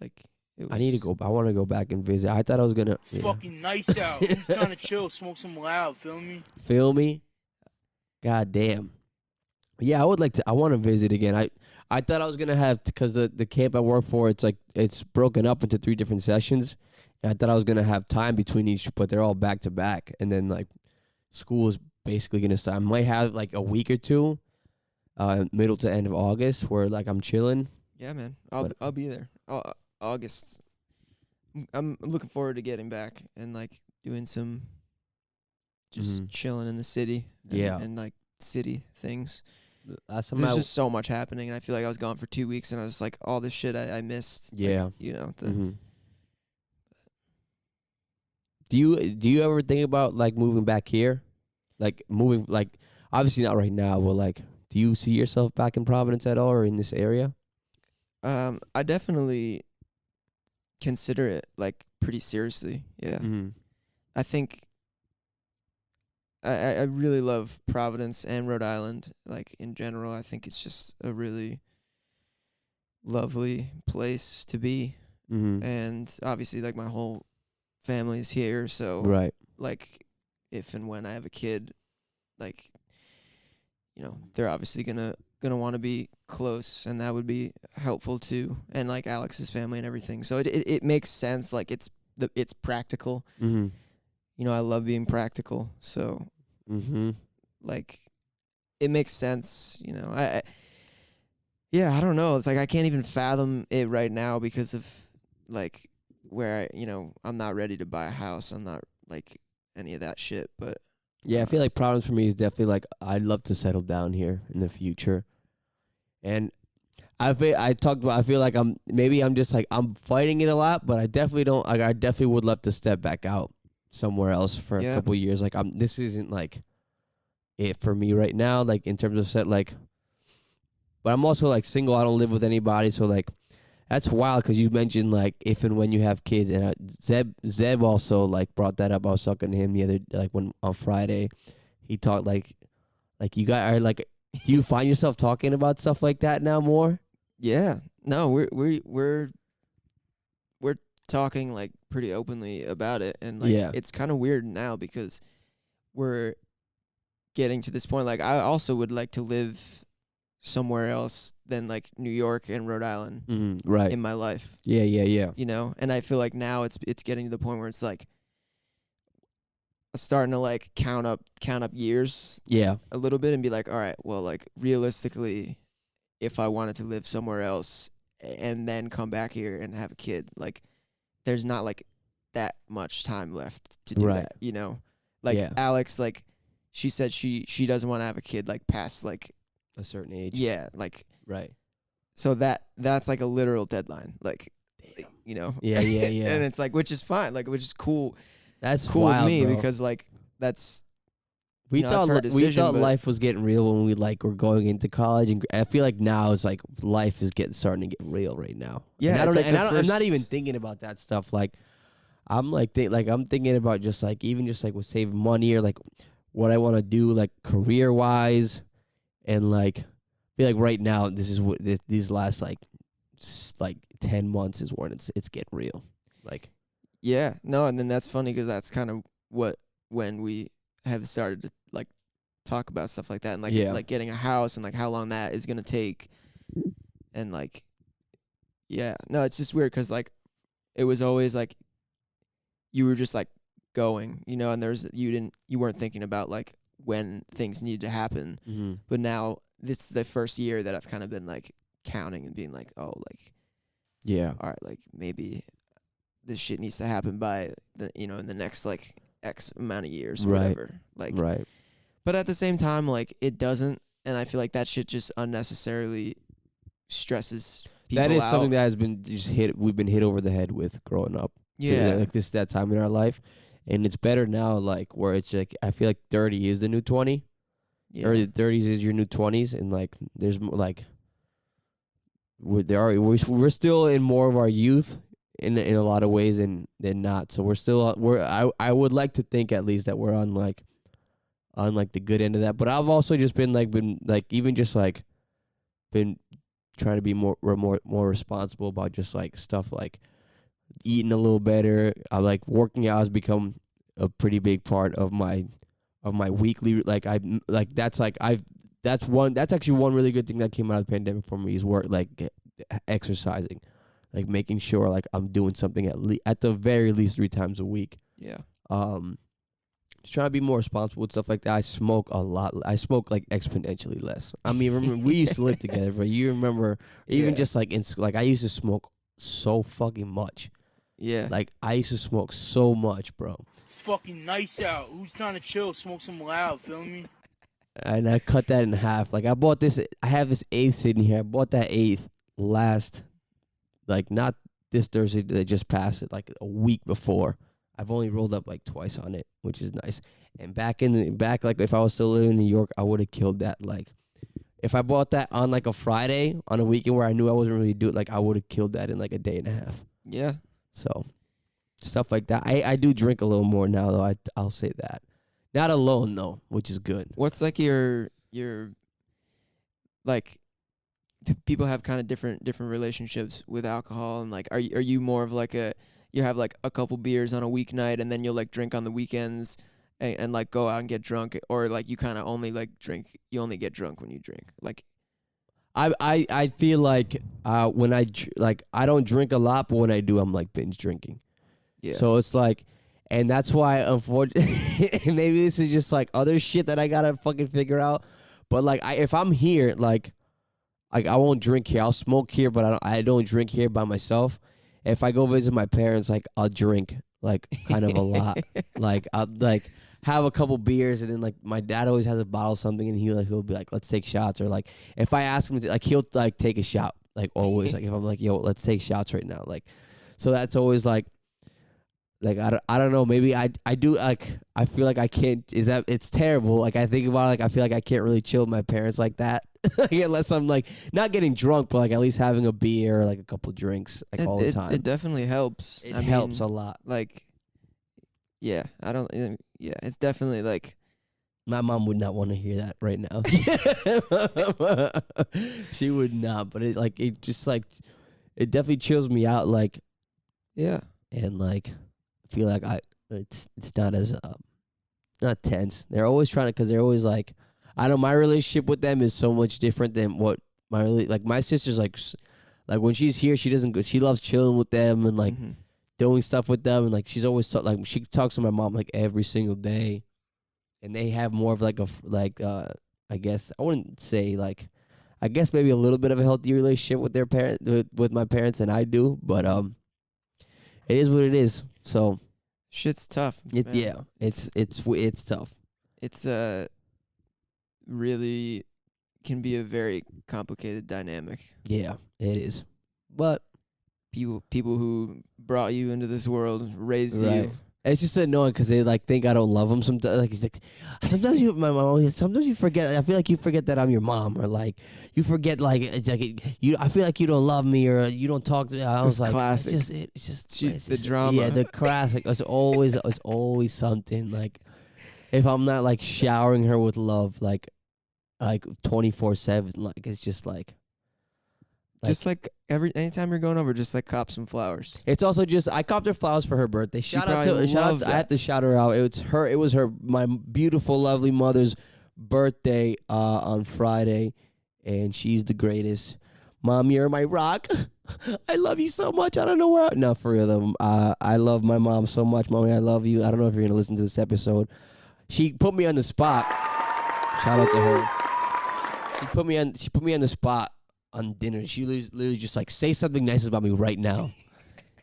like it was. I need to go. I want to go back and visit. I thought I was gonna It's fucking nice out. Who's trying to chill, smoke some loud, feel me? feel me. God damn. Yeah, I would like to. I want to visit again. I thought I was gonna have because the camp I work for, it's broken up into 3 different sessions. And I thought I was gonna have time between each, but they're all back to back. And then like school is basically gonna start. I might have like a week or two, middle to end of August, where like I'm chilling. Yeah, man. But- I'll be there. August. I'm looking forward to getting back and like doing some just Mhm. chilling in the city. And, Yeah. and like city things. Last time There's just so much happening, and I feel like I was gone for 2 weeks, and I was like, all this shit I missed. Like, Yeah. you know. Mhm. Do you ever think about like moving back here, like moving like obviously not right now, but like do you see yourself back in Providence at all or in this area? I definitely consider it like pretty seriously. Yeah. Mm-hmm. I think I really love Providence and Rhode Island, like in general. I think it's just a really lovely place to be. Mm-hmm. And obviously like my whole family's here, so Right. like if and when I have a kid, like they're obviously gonna want to be close, and that would be helpful too. And like Alex's family and everything. So it makes sense, like it's practical. Mm-hmm. I love being practical. So Mm-hmm. like it makes sense, yeah, I don't know. It's like I can't even fathom it right now because of like where I'm not ready to buy a house. I'm not like any of that shit, but Yeah, I feel like Providence for me is definitely like I'd love to settle down here in the future. And I feel like I'm just like I'm fighting it a lot, but I definitely don't like I definitely would love to step back out somewhere else for a Yeah. couple years. Like this isn't like it for me right now, like in terms of but I'm also like single. I don't live with anybody, so like that's wild because you mentioned like if and when you have kids, and Zeb also like brought that up. I was talking to him the other when on Friday, he talked like you guys are like, do you find yourself talking about stuff like that now more? yeah, no, we're talking like pretty openly about it, and like Yeah. it's kind of weird now because we're getting to this point. Like I also would like to live somewhere else than like New York and Rhode Island Mm-hmm. Right. in my life, Yeah. and I feel like now it's getting to the point where it's like starting to like count up years Yeah. a little bit and be like, all right, well, like realistically, if I wanted to live somewhere else and then come back here and have a kid, like there's not like that much time left to do Right. that, like Yeah. Alex, like she said she doesn't want to have a kid like past like A certain age. yeah, like Right. so that's like a literal deadline, like Yeah. and it's like, which is fine, like which is cool That's cool wild, with me bro. because like that's We that's thought her we decision, thought but- life was getting real when we like were going into college, and I feel like now it's like life is starting to get real right now. Yeah, and I it's don't, like and the I'm not first- even thinking about that stuff. Like I'm like I'm thinking about just like even just like with saving money or like what I want to do like career wise, and like I feel like right now this is what these last like 10 months is when it's getting real. Like Yeah, no, and then that's funny because that's kind of when we have started to like talk about stuff like that, and like Yeah. like getting a house and like how long that is gonna take, and like yeah, no, it's just weird because like it was always like you were just like going, and you weren't thinking about like when things needed to happen, mm-hmm. but now this is the first year that I've kind of been like counting and being like, oh, like Yeah. all right, like maybe this shit needs to happen by the in the next like X amount of years or Right. whatever. Like Right. but at the same time, like it doesn't, and I feel like that shit just unnecessarily stresses people That is out. something that has been we've been hit over the head with growing up. yeah. Like that time in our life. And it's better now, like where it's like I feel like 30 is the new 20. Yeah. Early 30s is your new 20s, and like there's like we're still in more of our youth in a lot of ways than not. So we're still I would like to think at least that we're on like the good end of that. But I've also just been even just like been trying to be more responsible about just like stuff like eating a little better. I like working out has become a pretty big part of my weekly, like I like that's like I've That's actually one really good thing that came out of the pandemic for me is work, like exercising, like making sure like I'm doing something at the very least 3 times a week. Yeah. Just trying to be more responsible with stuff like that. I smoke a lot. I smoke like exponentially less. I mean, remember we used to live together, but you remember even Yeah. just like in school, like I used to smoke so fucking much. Yeah. Like I used to smoke so much, bro. It's fucking nice out. Who's trying to chill, smoke some loud, feel me? And I cut that in half. Like I bought this. I have this eighth sitting here. I bought that eighth last, like not this Thursday that just passed it, like a week before. I've only rolled up like twice on it, which is nice. And back like if I was still living in New York, I would have killed that. Like if I bought that on like a Friday on a weekend where I knew I wasn't really do it, like I would have killed that in like a day and a half. Yeah. So stuff like that. I do drink a little more now though. I'll say that. Not alone though, which is good. What's like your like people have kind of different relationships with alcohol, and like are you more of like you have like a couple beers on a weeknight and then you'll like drink on the weekends and like go out and get drunk, or like you kind of only like drink, you only get drunk when you drink? Like I feel like when I don't drink a lot, but when I do, I'm like binge drinking. yeah. So it's like, and that's why, unfortunately, maybe this is just like other shit that I gotta fucking figure out. But like, if I'm here, like I won't drink here. I'll smoke here, but I don't drink here by myself. If I go visit my parents, like I'll drink like kind of a lot. Like I'll like have a couple beers, and then like my dad always has a bottle of something, and he'll be like, let's take shots, or like if I ask him to, like he'll like take a shot, like always. Like if I'm like, yo, let's take shots right now, like so that's always like I don't know, maybe I do, like I feel like I can't, it's terrible, like I think about it, like I feel like I can't really chill with my parents like that unless I'm like not getting drunk, but like at least having a beer or like a couple drinks like all the time. It definitely helps. It I helps mean, a lot. like yeah, yeah, it's definitely like My mom would not want to hear that right now. She would not, but it just like it definitely chills me out, like, yeah. and like I feel like it's not as not tense. They're always trying to, because they're always like, I know my relationship with them is so much different than what like my sister's like when she's here, she loves chilling with them and like doing stuff with them, and like she's always like she talks to my mom like every single day, and they have more of like I guess I wouldn't say like, I guess maybe a little bit of a healthy relationship with their with my parents than I do, but it is what it is. So Shit's tough. yeah, it's tough. It's really can be a very complicated dynamic. Yeah, it is. But People who brought you into this world, raised right. you. It's just annoying because they like think I don't love them. Sometimes, like he's like, sometimes my mom. Sometimes you forget. I feel like you forget that I'm your mom, or like you forget like it's like you. I feel like you don't love me, or you don't talk to me. I was like, classic. It's just The drama. Yeah, the classic. It's always something. Like if I'm not like showering her with love, like 24/7. Like it's just like. Just like anytime you're going over, just like cop some flowers. It's also just I copped her flowers for her birthday. Shout out probably to loved I had to shout her out. It was her my beautiful, lovely mother's birthday on Friday, and she's the greatest. Mom, you're my rock. I love you so much. I don't know where. No, for real though. I love my mom so much. Mommy, I love you. I don't know if you're gonna listen to this episode. She put me on the spot. Shout out to her. She put me on the spot on dinner. She literally just like, say something nice about me right now.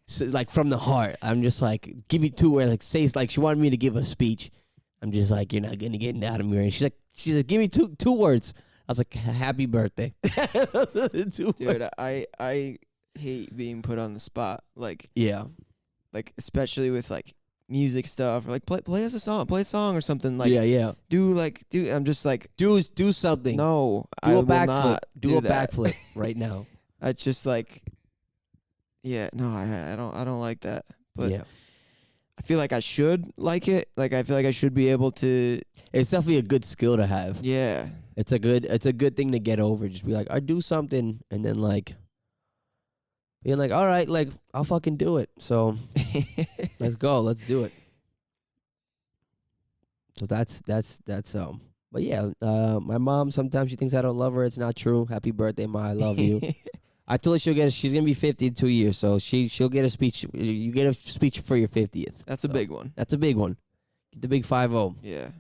So, like from the heart. I'm just like, give me 2 words. Like say, like she wanted me to give a speech. I'm just like, you're not gonna get it out of me. And she's like, give me two words. I was like, happy birthday. Dude, I hate being put on the spot. Like yeah, like especially with like music stuff, or like play us a song, play a song or something. Like yeah. I'm just like Do something. no, do I a will backflip. not Do a that. backflip right now. It's just like, yeah, no, I don't like that. But yeah, I feel like I should like it. Like I feel like I should be able to. it's definitely a good skill to have. Yeah, It's a good thing to get over. Just be like, I do something, and then like being like, all right, like I'll fucking do it. So let's go. Let's do it. So that's But yeah, my mom, sometimes she thinks I don't love her. It's not true. Happy birthday, Ma. I love you. I told her she's going to be 50 in 2 years. So she'll get a speech. You get a speech for your 50th. That's a big one. That's a big one. Get the big 5-0. Yeah.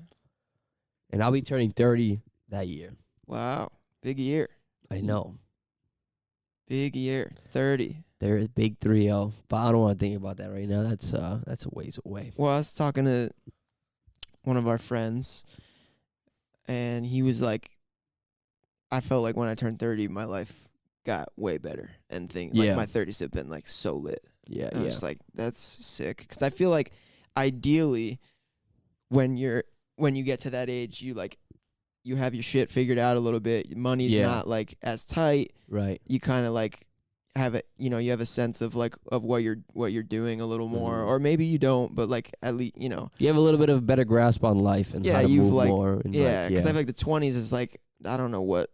And I'll be turning 30 that year. Wow. Big year. I know. Big year. 30. They're big 3-0. But I don't want to think about that right now. That's a ways away. Well, I was talking to one of our friends, and he was like, I felt like when I turned 30, my life got way better. And Yeah. my 30s have been, like, so lit. Yeah, I was like, that's sick. Because I feel like, ideally, when you get to that age, you have your shit figured out a little bit. Money's not, like, as tight. Right. You kind of, like, have it, you have a sense of like of what you're doing a little more, or maybe you don't, but like at least you have a little bit of a better grasp on life and how to move more. And because I feel like the 20s is like, I don't know what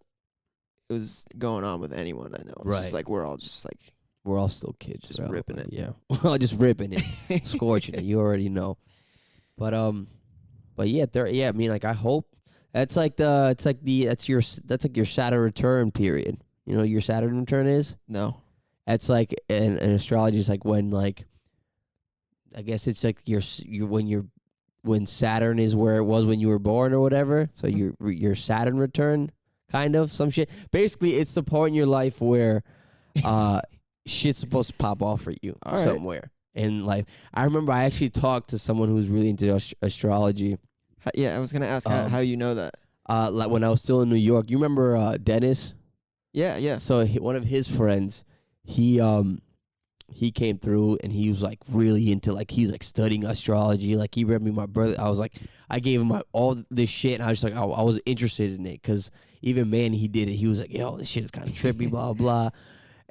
was going on with anyone I know. It's just like we're all just like we're all still kids, just ripping it. Yeah, we're all just ripping it, scorching it. You already know. But yeah, I mean, like I hope that's like that's your Saturn return period. You know what your Saturn return is? No. That's like in astrology. It's like when I guess it's like when Saturn is where it was when you were born or whatever. So your Saturn return, kind of some shit. Basically, it's the point in your life where shit's supposed to pop off for you somewhere in life. I remember I actually talked to someone who's really into astrology. Yeah, I was gonna ask how you know that. Like when I was still in New York. You remember Dennis? Yeah. So one of his friends. He came through and he was like really into like he's like studying astrology. Like he read me my brother. I was like I gave him all this shit and I was like I was interested in it because even he did it. He was like, yo, this shit is kind of trippy, blah blah.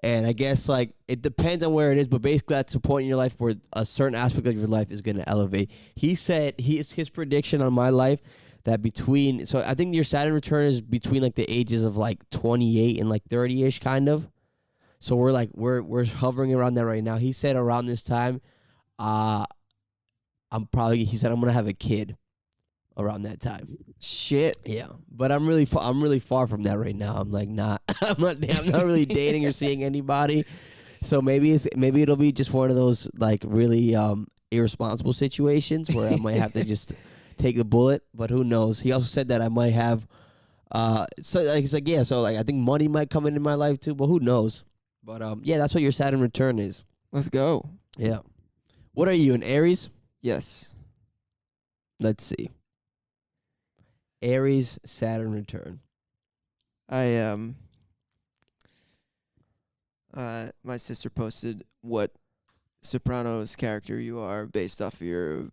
And I guess like it depends on where it is, but basically that's the point in your life where a certain aspect of your life is going to elevate. He said his prediction on my life that so I think your Saturn return is between like the ages of like 28 and like 30ish kind of. So we're hovering around that right now. He said around this time, I'm gonna have a kid around that time. Shit. Yeah, but I'm really far from that right now. I'm like I'm not really dating or seeing anybody. So maybe it'll be just one of those like really irresponsible situations where I might have to just take the bullet. But who knows? He also said that I might have. So I think money might come into my life too. But who knows? But yeah, that's what your Saturn return is. Let's go. Yeah. What are you, an Aries? Yes. Let's see. Aries Saturn return. My sister posted what Sopranos character you are based off of your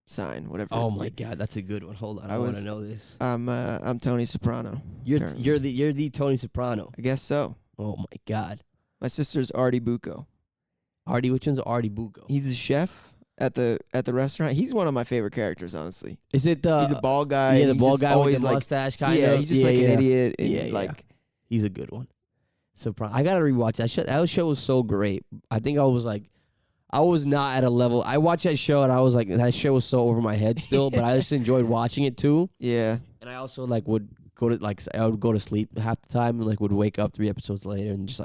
sign, whatever. Oh my God, that's a good one. Hold on, I want to know this. I'm Tony Soprano. You're the Tony Soprano. I guess so. Oh my God. My sister's Artie Bucco. Artie, which one's Artie Bucco? He's a chef at the restaurant. He's one of my favorite characters, honestly. Is it he's a bald guy? Yeah, the bald guy with the mustache, kind of. Yeah, he's just like an idiot. And he's a good one. Soprano. I gotta rewatch that show. That show was so great. I think I was not at a level. I watched that show and I was like, that show was so over my head still, but I just enjoyed watching it too. Yeah. And I also would go to sleep half the time and would wake up 3 episodes later and just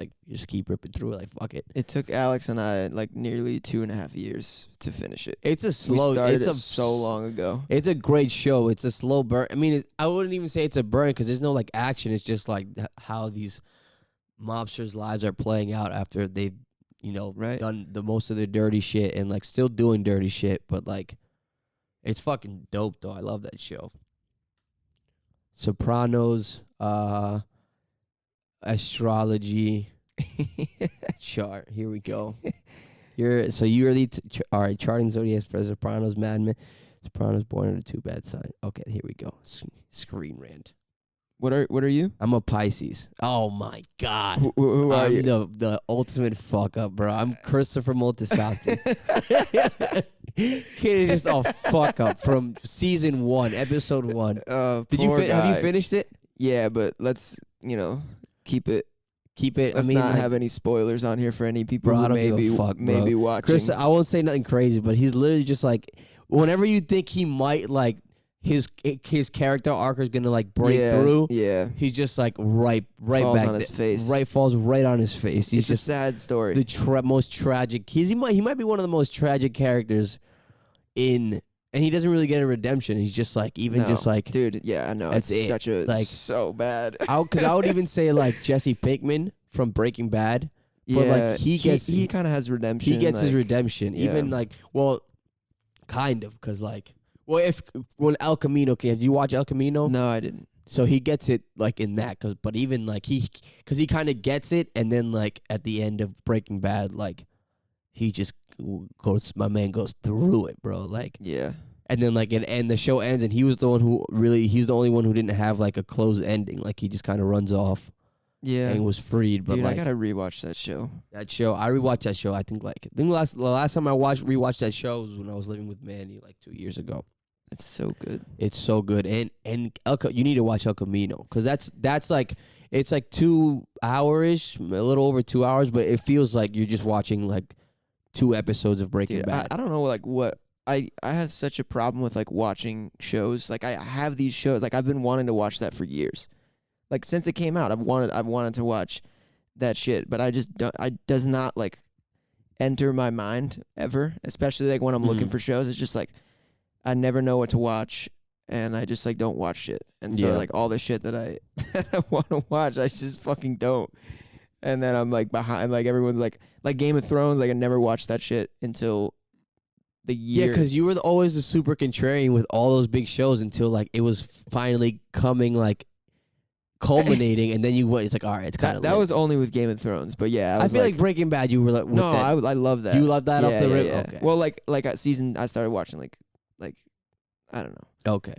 keep ripping through it. Fuck it. It took Alex and I nearly 2.5 years to finish it. It's a slow. We started it so long ago. It's a great show. It's a slow burn. I mean, I wouldn't even say it's a burn because there's no action. It's just how these mobsters' lives are playing out after they've done the most of their dirty shit and still doing dirty shit, but it's fucking dope though. I love that show. Sopranos, astrology chart. Here we go. You're the all right. Charting zodiac for Sopranos, Mad Men. Sopranos born under 2 bad sign. Okay, here we go. Screen rant. What are you? I'm a Pisces. Oh my God. Who are you? The ultimate fuck up, bro. I'm Christopher Moltisanti. Kid is just a fuck up from season 1, episode 1. Have you finished it? Yeah, but let's keep it. Let's not have any spoilers on here for any people who maybe watching. Chris, I won't say nothing crazy, but he's literally just whenever you think he might his character arc is gonna like break Yeah, through. Yeah. He's just like right Falls back on his face. falls right on his face. He's It's just a sad story. the most tragic. He might be one of the most tragic characters in, and he doesn't really get a redemption. He's just like just like dude, yeah, I know. that's It's it. such a Like, so bad. because I would even say like Jesse Pinkman from Breaking Bad. But Yeah, like he kind of has redemption. he gets his like, redemption. yeah. Even like, well, kind of, because like, well, when El Camino came, did you watch El Camino? No, I didn't. So he gets it like in that, but even like because he kind of gets it, and then like at the end of Breaking Bad, like he just my man goes through it, bro. Like, Yeah. and then like and the show ends, and he's the only one who didn't have like a closed ending. Like he just kind of runs off Yeah. and was freed. But Dude, like I gotta rewatch that show. that show, I rewatched that show. I think the last time I rewatched that show was when I was living with Manny like 2 years ago. It's so good. It's so good, and you need to watch El Camino, because that's like, it's like 2 hours, a little over 2 hours, but it feels like you're just watching like 2 episodes of Breaking Dude, Bad. I don't know like what I have such a problem with like watching shows. Like I have these shows, like I've been wanting to watch that for years. Like since it came out, I've wanted to watch that shit, but I just don't. I does not like enter my mind ever, especially like when I'm looking Mhm. for shows. It's just like I never know what to watch, and I just like don't watch shit. And so Yeah. like all the shit that I want to watch, I just fucking don't. And then I'm like behind. Like everyone's like Game of Thrones. Like I never watched that shit until the Yeah, year. because you were always the super contrarian with all those big shows until like it was finally coming like culminating, and then you went. It's like, all right, it's kind of that was only with Game of Thrones, but yeah, I feel like Breaking Bad. You were like, with no, that, I love that. you love that off Yeah, the yeah, rip. yeah. Okay, Well, like a season, I started watching like I don't know, okay,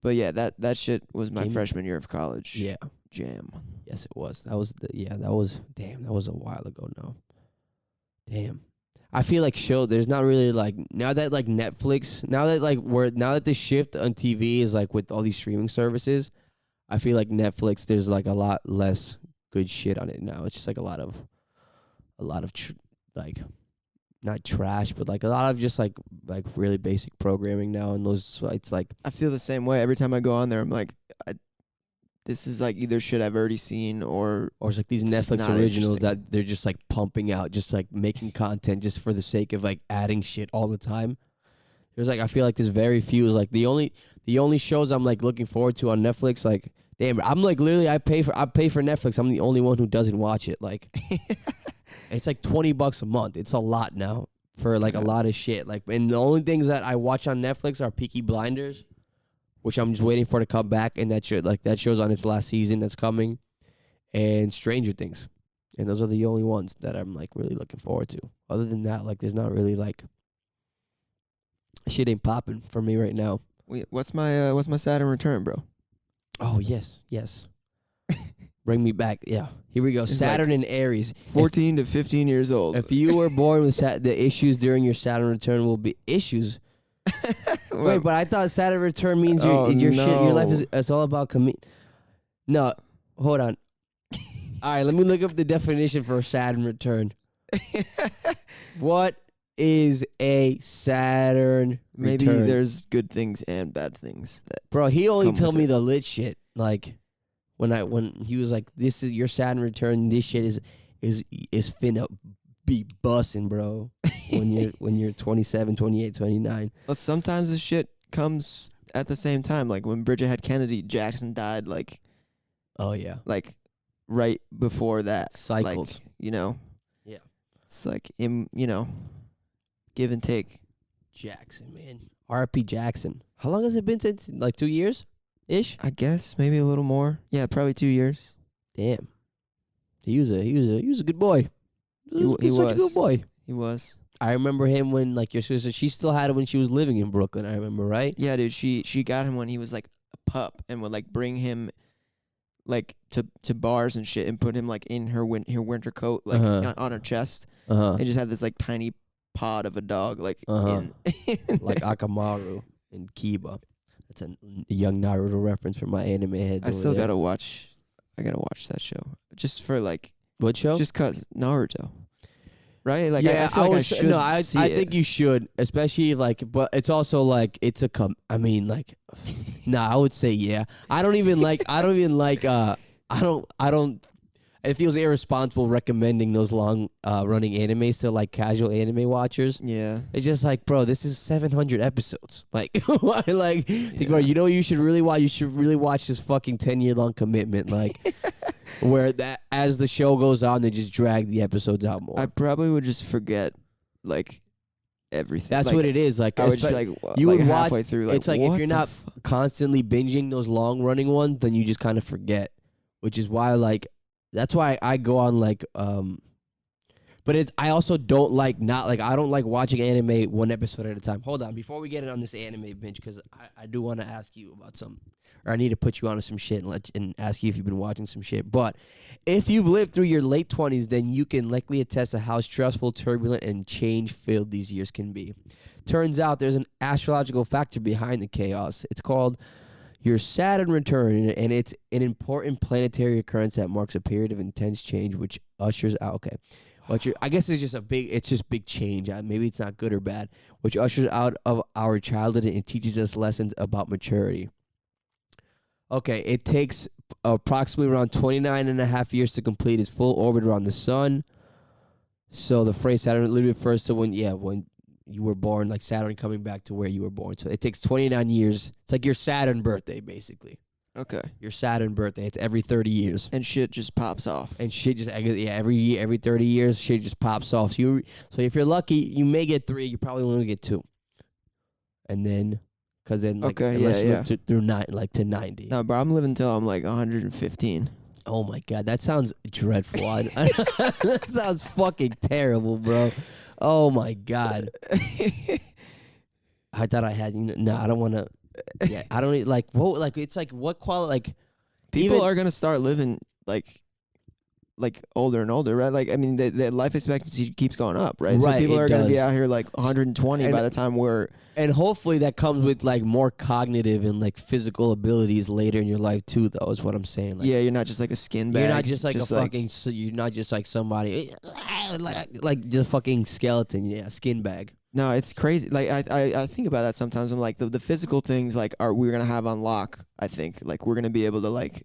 but yeah, that shit was my Game of- freshman year of college. yeah. Jam. Yes, it was. That was damn. That was a while ago now. Damn. I feel like there's not really like, now that like Netflix, now that the shift on TV is like with all these streaming services, I feel like Netflix, there's like a lot less good shit on it now. It's just like a lot of like, not trash, but like a lot of just like really basic programming now, and those, so it's like, I feel the same way every time I go on there. I'm like, this is like either shit I've already seen or it's like these It's just Netflix not originals interesting. that they're just like pumping out, just like making content just for the sake of like adding shit all the time. There's like, I feel like there's very few, like the only shows I'm like looking forward to on Netflix, like, damn, I'm like literally I pay for Netflix. I'm the only one who doesn't watch it. Like, it's like $20 a month. It's a lot now for like a lot of shit. Like, and the only things that I watch on Netflix are Peaky Blinders, which I'm just waiting for to come back, and that show's on its last season that's coming, and Stranger Things, and those are the only ones that I'm like really looking forward to. Other than that, like, there's not really like, shit ain't popping for me right now. Wait, what's my Saturn Return, bro? Oh yes. Bring me back. Yeah, here we go. It's Saturn and Aries. 14 to 15 years old. If you were born with the issues during your Saturn return will be issues. Wait, but I thought Saturn return means your shit. Your life is it's all about No, hold on. All right, let me look up the definition for Saturn return. What is a Saturn maybe return? there's good things and bad things that Bro, he only come told with me it. the lit shit. Like when he was like, "This is your Saturn return. This shit is finna be bussin', bro." when you're 27, 28, 29. Well, sometimes this shit comes at the same time. Like when Bridget had Kennedy, Jackson died like Oh yeah, right before that. cycles. Like, you know. Yeah. It's like give and take. Jackson, man. R.P. Jackson. How long has it been since? Like 2 years ish? I guess maybe a little more. Yeah, probably 2 years. Damn. He was a good boy. He He's such a was. good boy. He was. I remember him when like your sister, she still had it when she was living in Brooklyn, I remember, right? Yeah, dude, she got him when he was like a pup and would like bring him like to bars and shit and put him like in her winter coat like on her chest Uh-huh. and just had this like tiny pod of a dog like in Like Akamaru and Kiba. That's a young Naruto reference for my anime heads. I over still there. gotta watch that show just for like What show? just cause Naruto. right? Like yeah, I feel like I would should. no, I see it. think you should, especially like, but it's also like it's a I mean, like, nah, I would say yeah. I don't even like. I don't even like. I don't. It feels irresponsible recommending those long running animes to like casual anime watchers. Yeah. It's just like, bro, this is 700 episodes. Like, why? Like, bro, Yeah. you know, you should really watch. You should really watch this fucking 10-year long commitment. Like, where that as the show goes on, they just drag the episodes out more. I probably would just forget like everything. That's like, what it is. Like, I would just be like, you like would watch- halfway through. Like, it's like if what you're the not fuck? constantly binging those long running ones, then you just kind of forget. Which is why, like, that's why I go on like but it's I also don't like I don't like watching anime one episode at a time. Hold on, before we get in on this anime binge, because I do want to ask you about some, or I need to put you onto some shit and ask you if you've been watching some shit. But if you've lived through your late 20s, then you can likely attest to how stressful, turbulent, and change-filled these years can be. Turns out there's an astrological factor behind the chaos. It's called your Saturn Return, and it's an important planetary occurrence that marks a period of intense change, which ushers out. Okay, I guess it's just big change. Maybe it's not good or bad, which ushers out of our childhood and teaches us lessons about maturity. Okay, it takes approximately around 29 and a half years to complete its full orbit around the sun. So the phrase Saturn literally refers to when you were born, like Saturn coming back to where you were born. So it takes 29 years. It's like your Saturn birthday, basically. Okay. Your Saturn birthday. It's every 30 years. And shit just pops off. And shit just, every 30 years, shit just pops off. So if you're lucky, you may get 3. You probably only get 2. And then, because then, like, Okay, unless you yeah. live to 90. No, bro, I'm living until I'm like 115. Oh my God, that sounds dreadful. That sounds fucking terrible, bro. Oh my God. I thought I had. No, I don't want to. Yeah, I don't like. What? Like it's like what quality? Like People are gonna start living like older and older, right? Like I mean, the life expectancy keeps going up, right? So Right, people it are gonna be does. out here like 120 by the time we're. And hopefully that comes with like more cognitive and like physical abilities later in your life too. Though is what I'm saying. Like, Yeah, you're not just like a skin bag. you're not just like a fucking. You're not just like somebody like just fucking skeleton. Yeah, skin bag. No, it's crazy. Like I think about that sometimes. I'm like the physical things like we're gonna have on lock. I think like we're gonna be able to like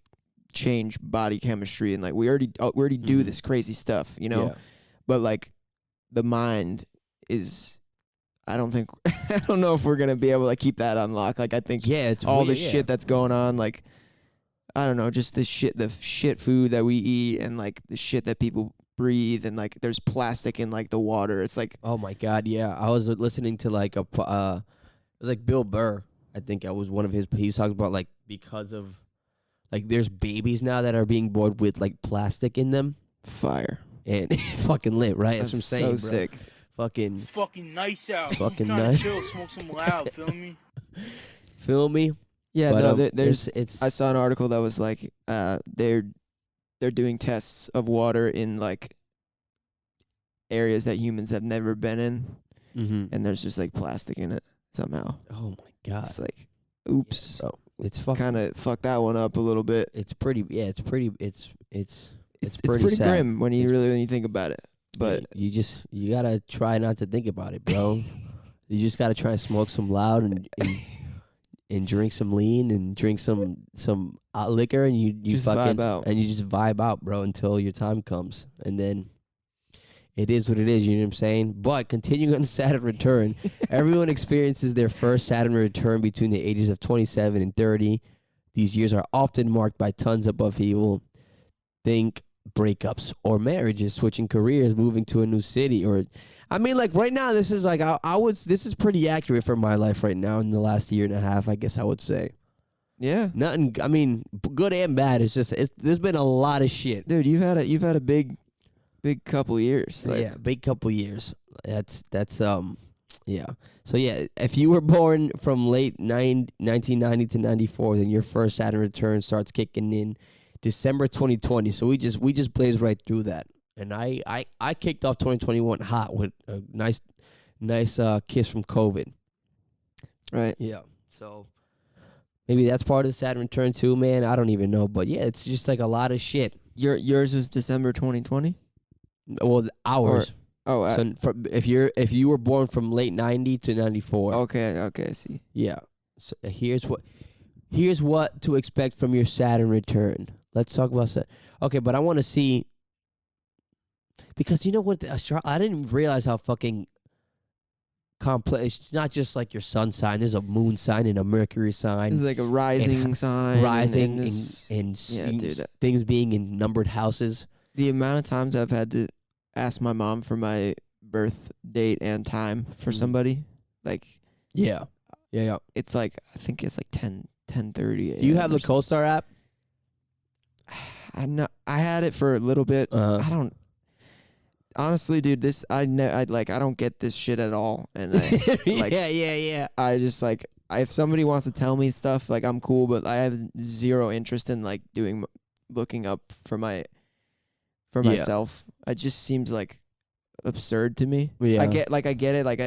change body chemistry and like we already do this crazy stuff, you know. Yeah. But like the mind is. I don't know if we're gonna be able to keep that on lock. Like I think It's all weird, the shit that's going on, like I don't know, just the shit food that we eat and like the shit that people breathe and like there's plastic in like the water. It's like Oh my God, yeah. I was listening to like it was like Bill Burr. I think it was one of his. He's talking about like because of like there's babies now that are being born with like plastic in them fire. and fucking lit, right? That's what I'm That's saying, so bro. sick. Fucking It's fucking nice out. It's fucking Trying nice. to chill, smoke some loud. Feel me? feel me. Yeah, But, no, there's it's I saw an article that was like they're doing tests of water in like areas that humans have never been in, and there's just like plastic in it somehow. Oh my God, It's like, oops, bro. It's fucking. kind of fucked that one up a little bit. It's pretty. Yeah, it's pretty. It's It's pretty pretty sad. grim when you It's- when you think about it. But you gotta try not to think about it, bro. You just gotta try and smoke some loud and drink some lean and drink some liquor and you just fucking vibe out. and you just vibe out, bro, until your time comes, and then it is what it is. You know what I'm saying? But continuing on the Saturn Return, everyone experiences their first Saturn Return between the ages of 27 and 30. These years are often marked by tons of upheaval. Think breakups or marriages, switching careers, moving to a new city, or I mean, like right now, this is like this is pretty accurate for my life right now in the last year and a half. I guess I would say Yeah, nothing. I mean, good and bad. It's just there's been a lot of shit. dude, you've had a big couple years. Like, Yeah, big couple years. That's yeah. So yeah, if you were born from late 1990 to 94, then your first Saturn return starts kicking in December 2020. So we just blazed right through that. And I kicked off 2021 hot with a nice kiss from COVID. right. Yeah. So maybe that's part of the Saturn return too, man. I don't even know, but yeah, it's just like a lot of shit. Yours was December 2020. Well, ours. Oh, So if you were born from late 90 to 94. okay, I see. Yeah. So here's what to expect from your Saturn return. Let's talk about that. Okay, but I want to see, because you know what, I didn't realize how fucking complex. It's not just like your sun sign. There's a moon sign and a Mercury sign. It's like a rising sign. Rising and things being in numbered houses. The amount of times I've had to ask my mom for my birth date and time for somebody, like, Yeah. it's like, I think it's like 10:30 a.m. Do you have the CoStar app? I had it for a little bit. Uh-huh. I don't. Honestly, dude, I don't get this shit at all, and I, like, yeah. I just like, if somebody wants to tell me stuff, like, I'm cool, but I have zero interest in like looking up for myself. It just seems like absurd to me. Yeah. I get it, like,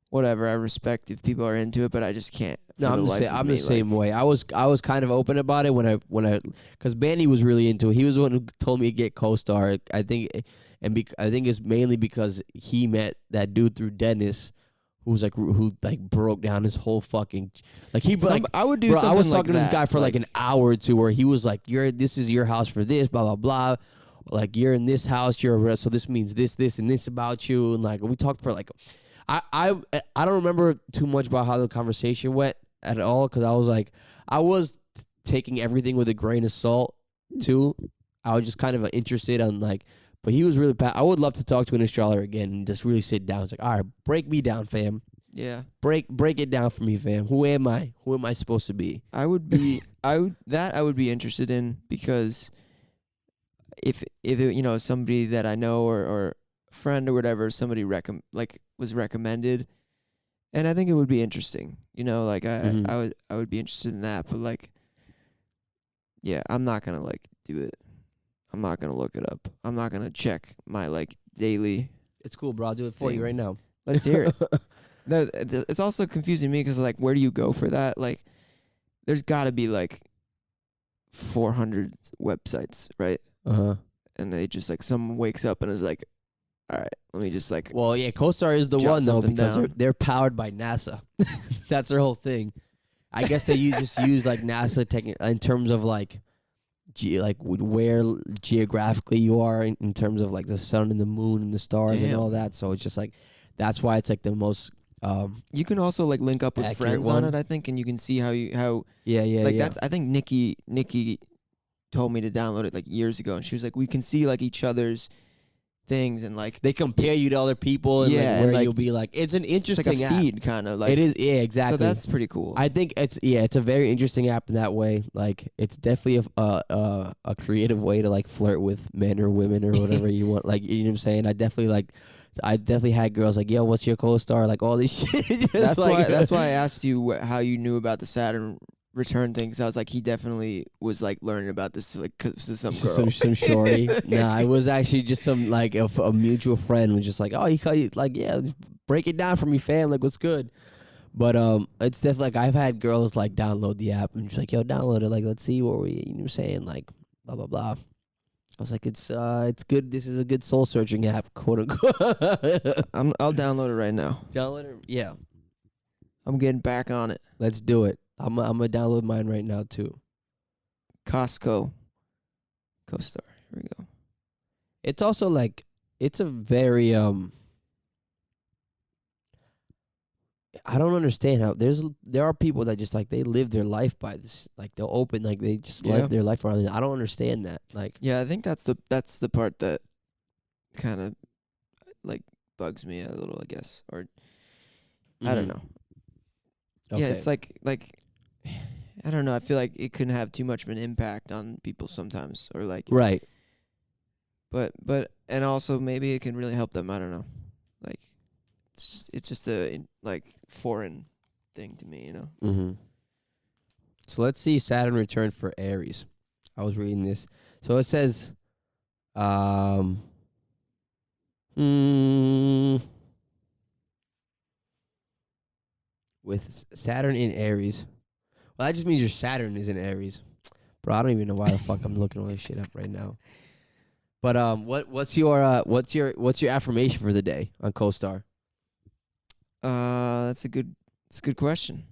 whatever. I respect if people are into it, but I just can't. No, I'm the same way. I was kind of open about it when I because Bandy was really into it. He was the one who told me to get CoStar. I think it's mainly because he met that dude through Dennis, who broke down his whole fucking I would do something I was like talking to this that, guy for like an hour or two where he was like, this is your house for this, blah blah blah. Like, you're in this house, so this means this and this about you, and like we talked for like. I don't remember too much about how the conversation went at all, because I was taking everything with a grain of salt too. I was just kind of interested on but he was really I would love to talk to an astrologer again and just really sit down. It's like, all right, break me down, fam. Yeah. Break it down for me, fam. Who am I? Who am I supposed to be? I would be interested in, because if it, somebody that I know or friend or whatever, somebody was recommended, and I think it would be interesting. I would be interested in that, but like, yeah, I'm not gonna do it. I'm not gonna look it up. I'm not gonna check my daily. It's cool, bro. I'll do it for you right now. Let's hear it. It's also confusing me because where do you go for that? Like, there's got to be 400 websites, right? And they just someone wakes up and is like, all right, let me just Well, yeah, CoStar is the jot one though, something because down. they're powered by NASA. That's their whole thing. I guess they just use NASA tech in terms of where geographically you are in terms of the sun and the moon and the stars and all that. So it's just that's why it's the most. You can also link up with friends on it, I think, and you can see how that's. I think Nikki told me to download it years ago, and she was like, we can see each other's things, and they compare you to other people, and where you'll be it's an interesting it's a feed kind of it is, yeah, exactly. So that's pretty cool. I think it's a very interesting app in that way. It's definitely a creative way to flirt with men or women or whatever you want. You know what I'm saying? I definitely had girls yo, what's your CoStar? All this shit. That's why I asked you how you knew about the Saturn Return thing, because I was he definitely was learning about this cause of some girl. some shorty. Nah, it was actually just some a mutual friend was just oh, you yeah, break it down for me, fam. What's good? But it's definitely I've had girls download the app and just yo, download it. Let's see what we, you know what I'm saying, blah blah blah. I was it's good. This is a good soul searching app, quote unquote. I'll download it right now. Download it, yeah. I'm getting back on it. Let's do it. I'm gonna download mine right now too. CoStar. Here we go. It's also it's a very I don't understand how there are people that just they live their life by this. They'll open they just live their life around it. I don't understand that. Yeah, I think that's the part that kind of bugs me a little, I guess, or I don't know. Okay. Yeah, it's I don't know. I feel it can have too much of an impact on people sometimes, or right. But and also maybe it can really help them. I don't know. It's just a foreign thing to me, Mm-hmm. So let's see Saturn Return for Aries. I was reading this. So it says, with Saturn in Aries. Well, that just means your Saturn is in Aries. Bro, I don't even know why the fuck I'm looking all this shit up right now. But what's your affirmation for the day on CoStar? That's a good question.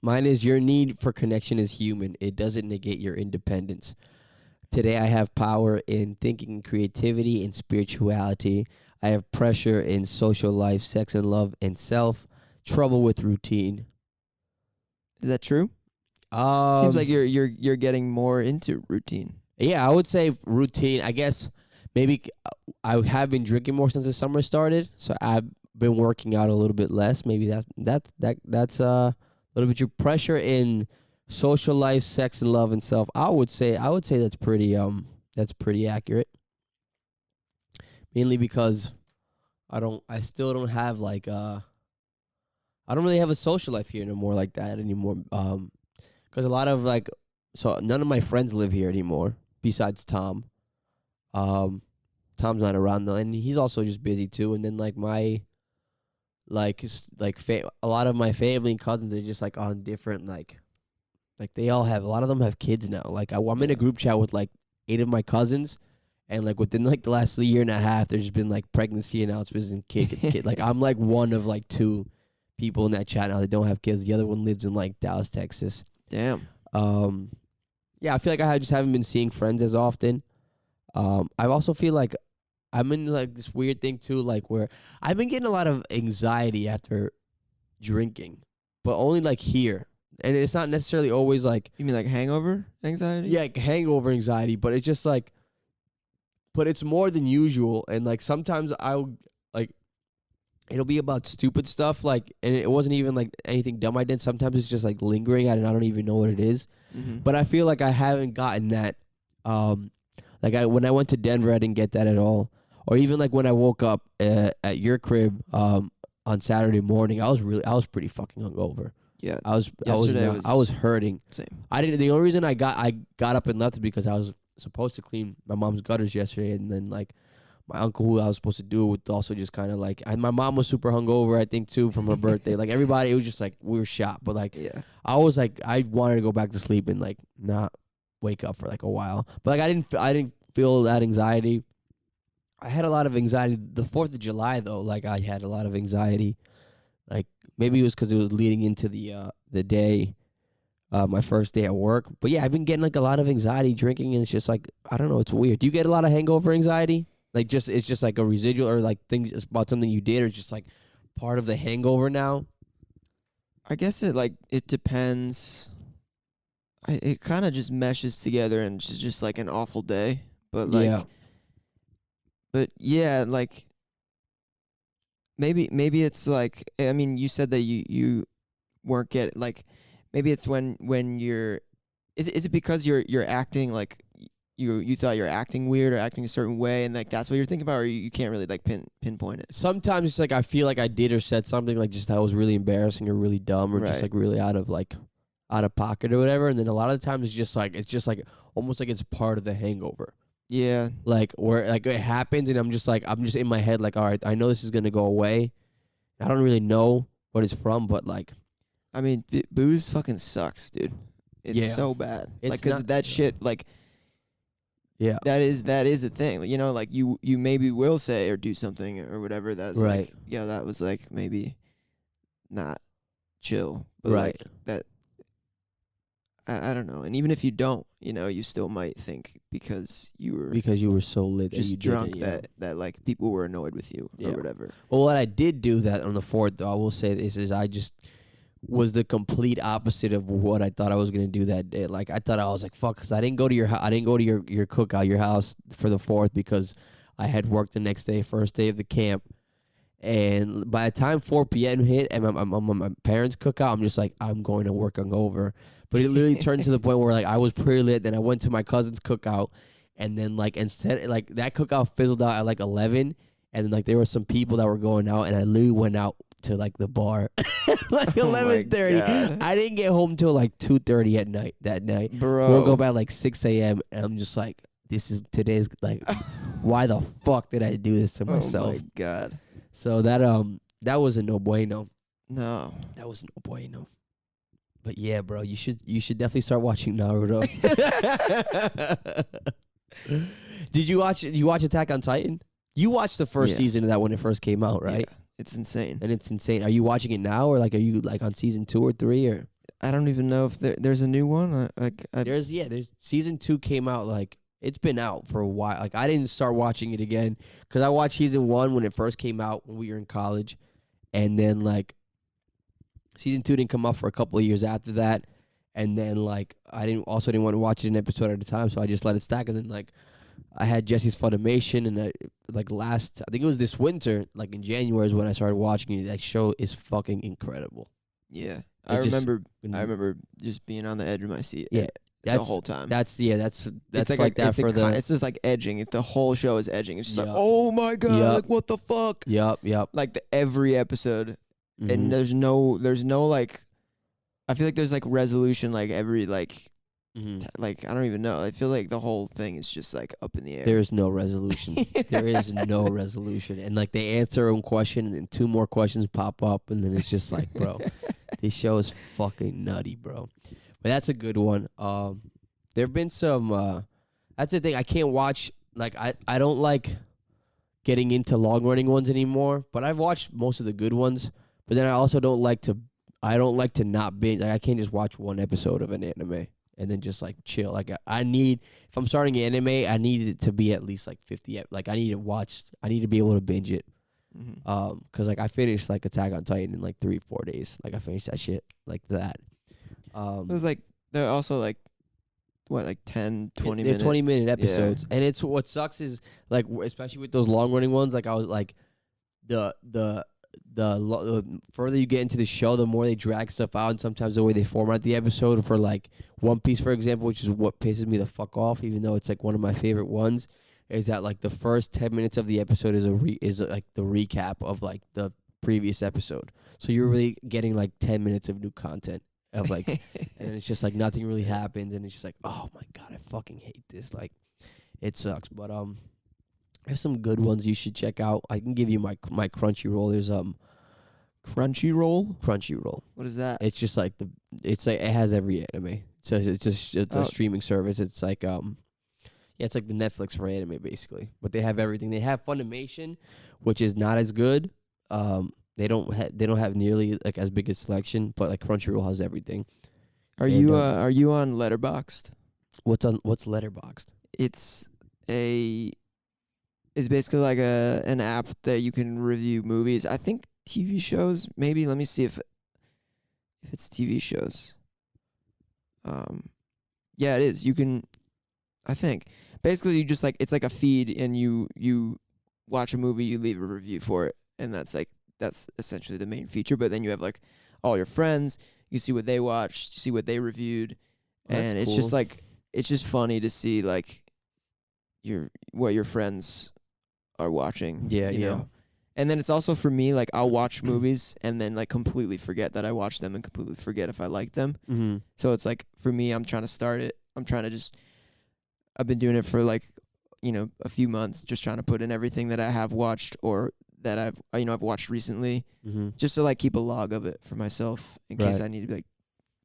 Mine is your need for connection is human. It doesn't negate your independence. Today I have power in thinking, creativity, and spirituality. I have pressure in social life, sex and love, and self. Trouble with routine. Is that true? Seems like you're getting more into routine. Yeah, I would say routine. I guess maybe I have been drinking more since the summer started, so I've been working out a little bit less. Maybe that's a little bit your pressure in social life, sex and love and self. I would say that's pretty accurate. Mainly because I still don't have like I don't really have a social life here anymore like that anymore. Because a lot of so none of my friends live here anymore besides Tom. Tom's not around though, and he's also just busy too. And then a lot of my family and cousins are just like on different like they all have, a lot of them have kids now. Like I'm in a group chat with like 8 of my cousins, and like within like the last year and a half, there's just been like pregnancy announcements and kid. Like I'm like one of like 2 people in that chat now that don't have kids. The other one lives in like Dallas, Texas. Damn. Yeah, I feel like I just haven't been seeing friends as often. I also feel like I'm in like this weird thing too, like where I've been getting a lot of anxiety after drinking, but only like here. And it's not necessarily always like, You mean like hangover anxiety? yeah, like hangover anxiety, but it's just like, but it's more than usual. And like sometimes I'll like, it'll be about stupid stuff, like, and it wasn't even like anything dumb I did. Sometimes it's just like lingering and I don't even know what it is. Mm-hmm. But I feel like I haven't gotten that. When I went to Denver, I didn't get that at all. Or even like when I woke up at your crib on Saturday morning, I was pretty fucking hungover. Yeah. I was hurting. Same. The only reason I got up and left is because I was supposed to clean my mom's gutters yesterday, and then like my uncle who I was supposed to do it with also just kind of like, and my mom was super hungover, I think too, from her birthday. Like everybody, it was just like we were shot. But like I was like, I wanted to go back to sleep and like not wake up for like a while. But like I didn't feel that anxiety. I had a lot of anxiety the 4th of July though. Like I had a lot of anxiety. Like maybe it was because it was leading into the day, my first day at work. But yeah, I've been getting like a lot of anxiety drinking, and it's just like, I don't know, it's weird. Do you get a lot of hangover anxiety? Like it's just like a residual, or like things about something you did, or just like part of the hangover now? I guess it depends. It kind of just meshes together, and it's just like an awful day. But like, Yeah. but yeah, like maybe it's like, I mean, you said that you weren't getting, like, maybe it's when you're, is it because you're acting like you thought you're acting weird or acting a certain way, and like that's what you're thinking about, or you can't really like pinpoint it? Sometimes it's like I feel like I did or said something like just that was really embarrassing or really dumb or just Right. like really out of pocket or whatever. And then a lot of the times it's just like almost like it's part of the hangover. Yeah. Like where like it happens and I'm just in my head like, all right, I know this is gonna go away. I don't really know what it's from, but like, I mean, booze fucking sucks, dude. It's so bad. It's Like, 'cause not- that shit, like, yeah, that is a thing. You know, like you maybe will say or do something or whatever that's Right. like, yeah, that was like maybe not chill, but Right. like that. I don't know. And even if you don't, you know, you still might think because you were so lit that you just did drunk it, yeah. that like people were annoyed with you Yeah. or whatever. Well, what I did do that on the 4th, though, I will say this, is I just was the complete opposite of what I thought I was gonna do that day. Like I thought I was like, fuck, 'cause I didn't go to your cookout, your house for the 4th because I had work the next day, first day of the camp. And by the time 4 p.m. hit and my parents' cookout, I'm just like, I'm going to work hungover. But it literally turned to the point where like I was pretty lit. Then I went to my cousin's cookout, and then like instead like that cookout fizzled out at like 11, and then like there were some people that were going out, and I literally went out to like the bar like 11:30. God. I didn't get home till like 2:30 at night that night. Bro. We'll go back like 6 a.m. and I'm just like, today's like, why the fuck did I do this to myself? Oh my God. So that was a no bueno. No. That was no bueno. But yeah, bro, you should definitely start watching Naruto. Did you watch Attack on Titan? You watched the first season of that when it first came out, right? Yeah, it's insane. And it's insane. Are you watching it now, or like are you like on season 2 or 3 or? I don't even know if there's a new one. There's season 2 came out like it's been out for a while. Like I didn't start watching it again because I watched season 1 when it first came out when we were in college, and then like season 2 didn't come out for a couple of years after that, and then like I didn't want to watch it an episode at a time, so I just let it stack. And then like I had Jesse's Funimation, and I think it was this winter, like in January, is when I started watching it. That show is fucking incredible. Yeah. I remember just being on the edge of my seat. Yeah, the whole time. That's it's just like edging. The whole show is edging. It's just like, oh my god, like what the fuck? Yep. Like every episode, Mm-hmm. and there's no like, I feel like there's like resolution like every like, like I don't even know. I feel like the whole thing is just like up in the air. There's no resolution. There is no resolution, and like they answer one question, and then 2 more questions pop up, and then it's just like, bro. This show is fucking nutty, bro. But that's a good one. There have been some. That's the thing. I can't watch. Like I don't like getting into long running ones anymore. But I've watched most of the good ones. But then I also don't like to. I don't like to not binge. Like I can't just watch one episode of an anime and then just like chill. Like I need. If I'm starting an anime, I need it to be at least like 50. Like I need to watch. I need to be able to binge it. Cause like I finished like Attack on Titan in like 3-4 days. Like I finished that shit like that. It was like they're also like what, like 10, 20 minute 20-minute episodes. And it's what sucks is like especially with those long running ones. Like I was like the further you get into the show, the more they drag stuff out, and sometimes the way they format the episode for like One Piece, for example, which is what pisses me the fuck off, even though it's like one of my favorite ones. Is that like the first 10 minutes of the episode is like the recap of like the previous episode. So you're really getting like 10 minutes of new content of like, and then it's just like nothing really happens, and it's just like, oh my god, I fucking hate this. Like, it sucks. But there's some good ones you should check out. I can give you my Crunchyroll. There's Crunchyroll. Crunchyroll. What is that? It's just like it has every anime. So it's a streaming service. It's like yeah, it's like the Netflix for anime, basically. But they have everything. They have Funimation, which is not as good. They don't have nearly like as big a selection, but like Crunchyroll has everything. Are you on Letterboxd? What's Letterboxd? It's basically like an app that you can review movies. I think TV shows, maybe. Let me see if it's TV shows. Yeah, it is. You can, I think. Basically, you just like, it's like a feed, and you watch a movie, you leave a review for it, and that's essentially the main feature. But then you have like all your friends, you see what they watched, you see what they reviewed, and it's just like, it's just funny to see like what your friends are watching. Yeah, you know? And then it's also for me, like I'll watch movies and then like completely forget that I watched them and completely forget if I like them. Mm-hmm. So it's like for me, I'm trying to start it. I've been doing it for like, a few months, just trying to put in everything that I have watched or that I've watched recently, just to like keep a log of it for myself in case I need to like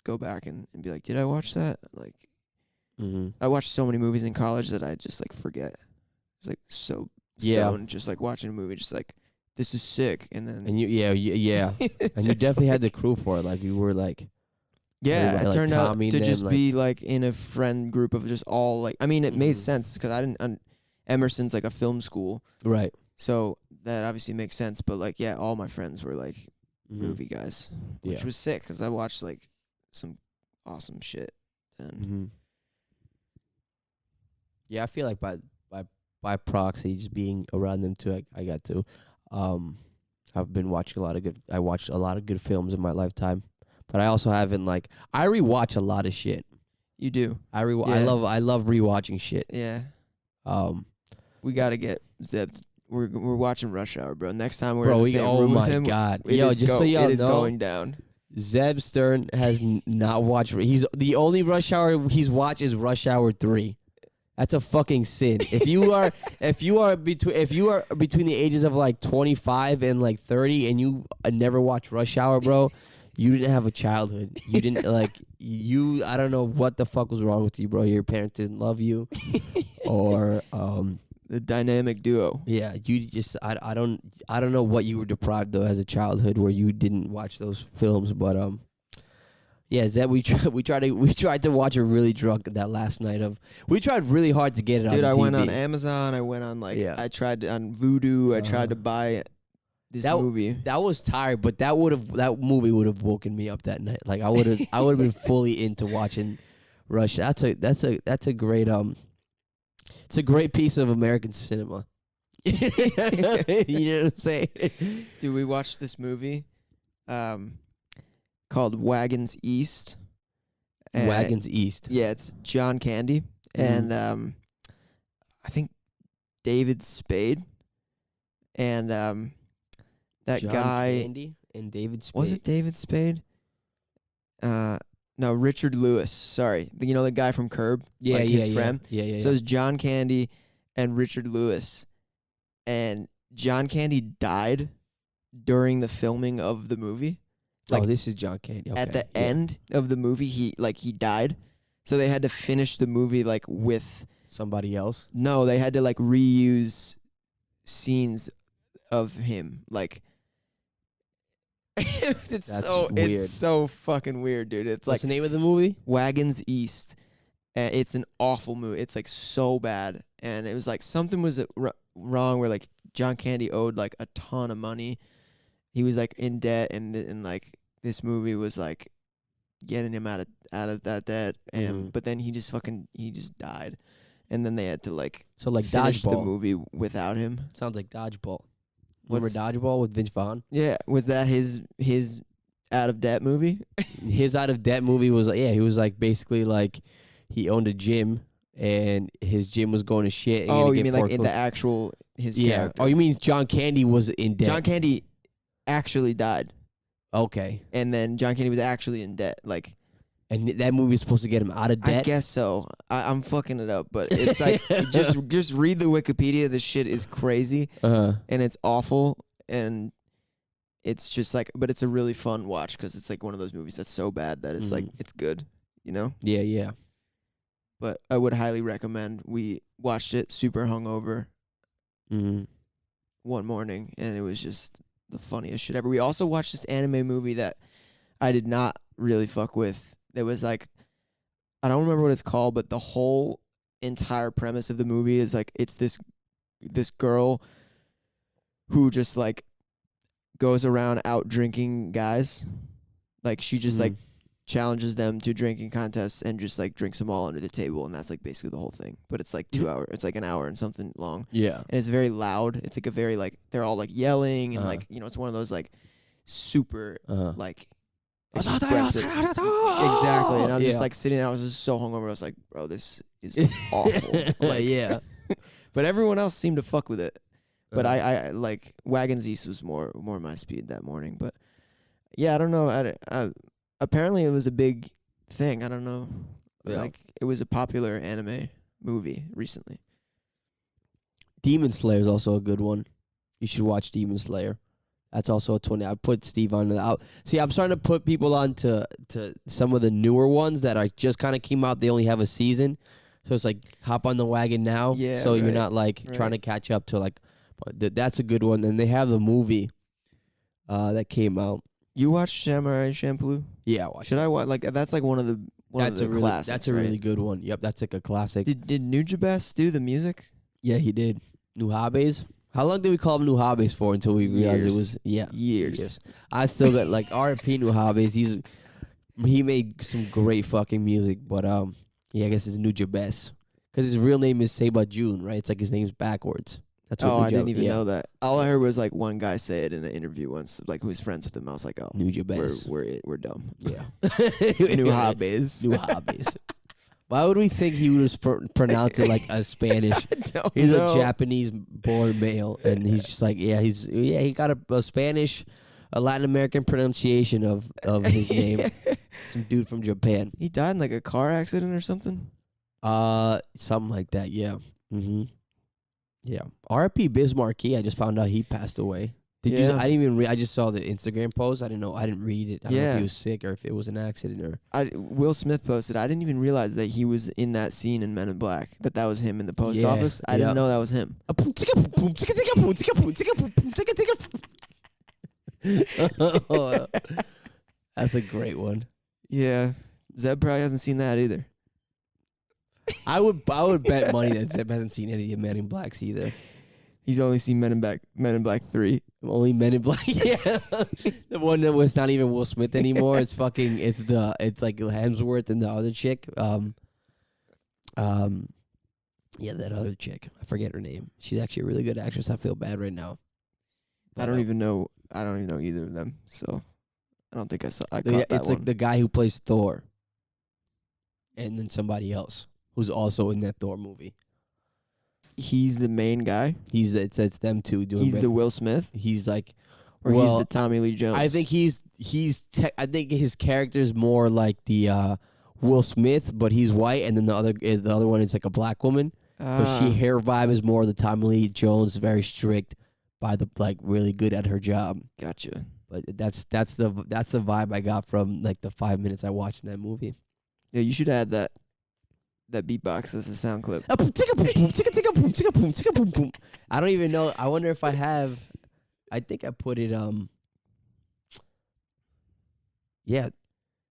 go back and be like, did I watch that? Like, I watched so many movies in college that I just like forget. It's like so stoned, just like watching a movie, just like, this is sick, and then and you and you definitely had the crew for it. Like you were like. Yeah, it like turned out Tommy to just like, be like in a friend group of just all like. I mean, it made sense because I didn't. Emerson's like a film school, right? So that obviously makes sense. But like, yeah, all my friends were like movie guys, which was sick because I watched like some awesome shit. And yeah, I feel like by proxy, just being around them too, I got to. I've been watching I watched a lot of good films in my lifetime. But I also haven't like I rewatch a lot of shit. You do. I love rewatching shit. Yeah. We gotta get Zeb. We're watching Rush Hour, bro. Next time we're in the same room with him. Oh my god! Yo, just so y'all know, it is going down. Zeb Stern has not watched. He's the only Rush Hour he's watched is Rush Hour 3. That's a fucking sin. If you are between the ages of like 25 and like 30 and you never watched Rush Hour, bro. You didn't have a childhood. You didn't I don't know what the fuck was wrong with you, bro. Your parents didn't love you, or the dynamic duo. Yeah, you just I don't know what you were deprived of as a childhood where you didn't watch those films, but yeah, is that we tried to watch it really drunk that last night of. We tried really hard to get it on Dude, I TV. went on Amazon. I went on Yeah. I tried on Vudu. I tried to buy this movie. That was tired, but that movie would have woken me up that night. Like I would have been fully into watching Rush. That's a great it's a great piece of American cinema. You know what I'm saying? Dude, we watched this movie called Wagons East. Wagons East. Yeah, it's John Candy and I think David Spade and that John guy Candy and David Spade. was it David Spade? No, Richard Lewis. Sorry, the guy from Curb. Yeah, like his friend. Yeah. So it's John Candy and Richard Lewis, and John Candy died during the filming of the movie. Like, this is John Candy. Okay. at the end of the movie, he died, so they had to finish the movie with somebody else. No, they had to reuse scenes of him. It's so fucking weird, dude. It's What's the name of the movie? Wagons East. It's an awful movie. It's so bad, and it was something was wrong where John Candy owed a ton of money. He was in debt, and this movie was getting him out of that debt, and but then he just died, and then they had to finish the Dodgeball. movie without him. Sounds like Dodgeball. Remember Dodgeball with Vince Vaughn? Yeah, was that his out of debt movie? His out of debt movie was he was basically he owned a gym and his gym was going to shit. And Oh, you mean in the actual his character? Oh, you mean John Candy was in debt? John Candy actually died, Okay. and then John Candy was actually in debt. And that movie was supposed to get him out of debt? I guess so. I'm fucking it up, but it's just read the Wikipedia. This shit is crazy Uh-huh. and it's awful, and it's just but it's a really fun watch because it's one of those movies that's so bad that it's it's good, Yeah. But I would highly recommend. We watched it super hungover Mm-hmm. one morning, and it was just the funniest shit ever. We also watched this anime movie that I did not really fuck with. It was I don't remember what it's called, but the whole entire premise of the movie is it's this girl who just goes around out drinking guys. She just challenges them to drinking contests and just drinks them all under the table, and that's basically the whole thing. But it's 2 hours. It's an hour and something long. Yeah. And it's very loud. It's a very they're all yelling and it's one of those super expressive. Exactly. And I'm just sitting there. I was just so hungover. I was like, bro, this is awful. Yeah. But everyone else seemed to fuck with it. But I Wagons East was more my speed that morning. But yeah, I don't know. Apparently it was a big thing. I don't know. Yeah. It was a popular anime movie recently. Demon Slayer is also a good one. You should watch Demon Slayer. That's also a 20. I put Steve on the. See, I'm starting to put people on to some of the newer ones that are just kind of came out. They only have a season, so it's hop on the wagon now. Yeah. So you're not trying to catch up to that's a good one. And they have the movie that came out. You watched Samurai Champloo? Yeah, I watched. Should I watch that's one of the classics. That's a really good one. Yep, that's a classic. Did Nujabes do the music? Yeah, he did. Nuhabes. How long did we call him Nuhabes for until we realized it was years? I still got R.I.P. Nuhabes. He made some great fucking music, but I guess it's Nujabes because his real name is Seba June, right? It's his name's backwards. That's what I didn't even know that. All I heard was one guy say it in an interview once, who was friends with him. I was like, oh, Nujabes. We're dumb. Yeah. Nuhabes. Why would we think he would pronounce it a Spanish? He's a Japanese-born male, and he's just he got a Spanish, a Latin American pronunciation of his name. Some dude from Japan. He died in a car accident or something. Something like that. Yeah. Mm-hmm. Yeah. R.I.P. Biz Markie. I just found out he passed away. Did you? Yeah. I didn't even read. I just saw the Instagram post. I didn't know. I didn't read it. I don't know if Yeah. he was sick or if it was an accident or. Will Smith posted. I didn't even realize that he was in that scene in Men in Black. That was him in the post Yeah, office. I didn't know that was him. That's a great one. Yeah, Zeb probably hasn't seen that either. I would bet money that Zeb hasn't seen any of the Men in Blacks either. He's only seen Men in Black 3. Only Men in Black. Yeah, the one that was not even Will Smith anymore. It's like Hemsworth and the other chick. Yeah, that other chick. I forget her name. She's actually a really good actress. I feel bad right now. I don't even know either of them. So I don't think I caught Yeah, that it's one. like the guy who plays Thor, and then somebody else who's also in that Thor movie. He's the main guy. It's them two doing. He's the Will Smith, He's like, or he's the Tommy Lee Jones. I think I think his character's more like the Will Smith, but he's white, and then the other one is like a black woman. But her vibe is more the Tommy Lee Jones, very strict, really good at her job. Gotcha. But that's the vibe I got from like the 5 minutes I watched in that movie. Yeah, you should add that beatbox as a sound clip. I don't even know. I wonder if I have. I think I put it. Yeah,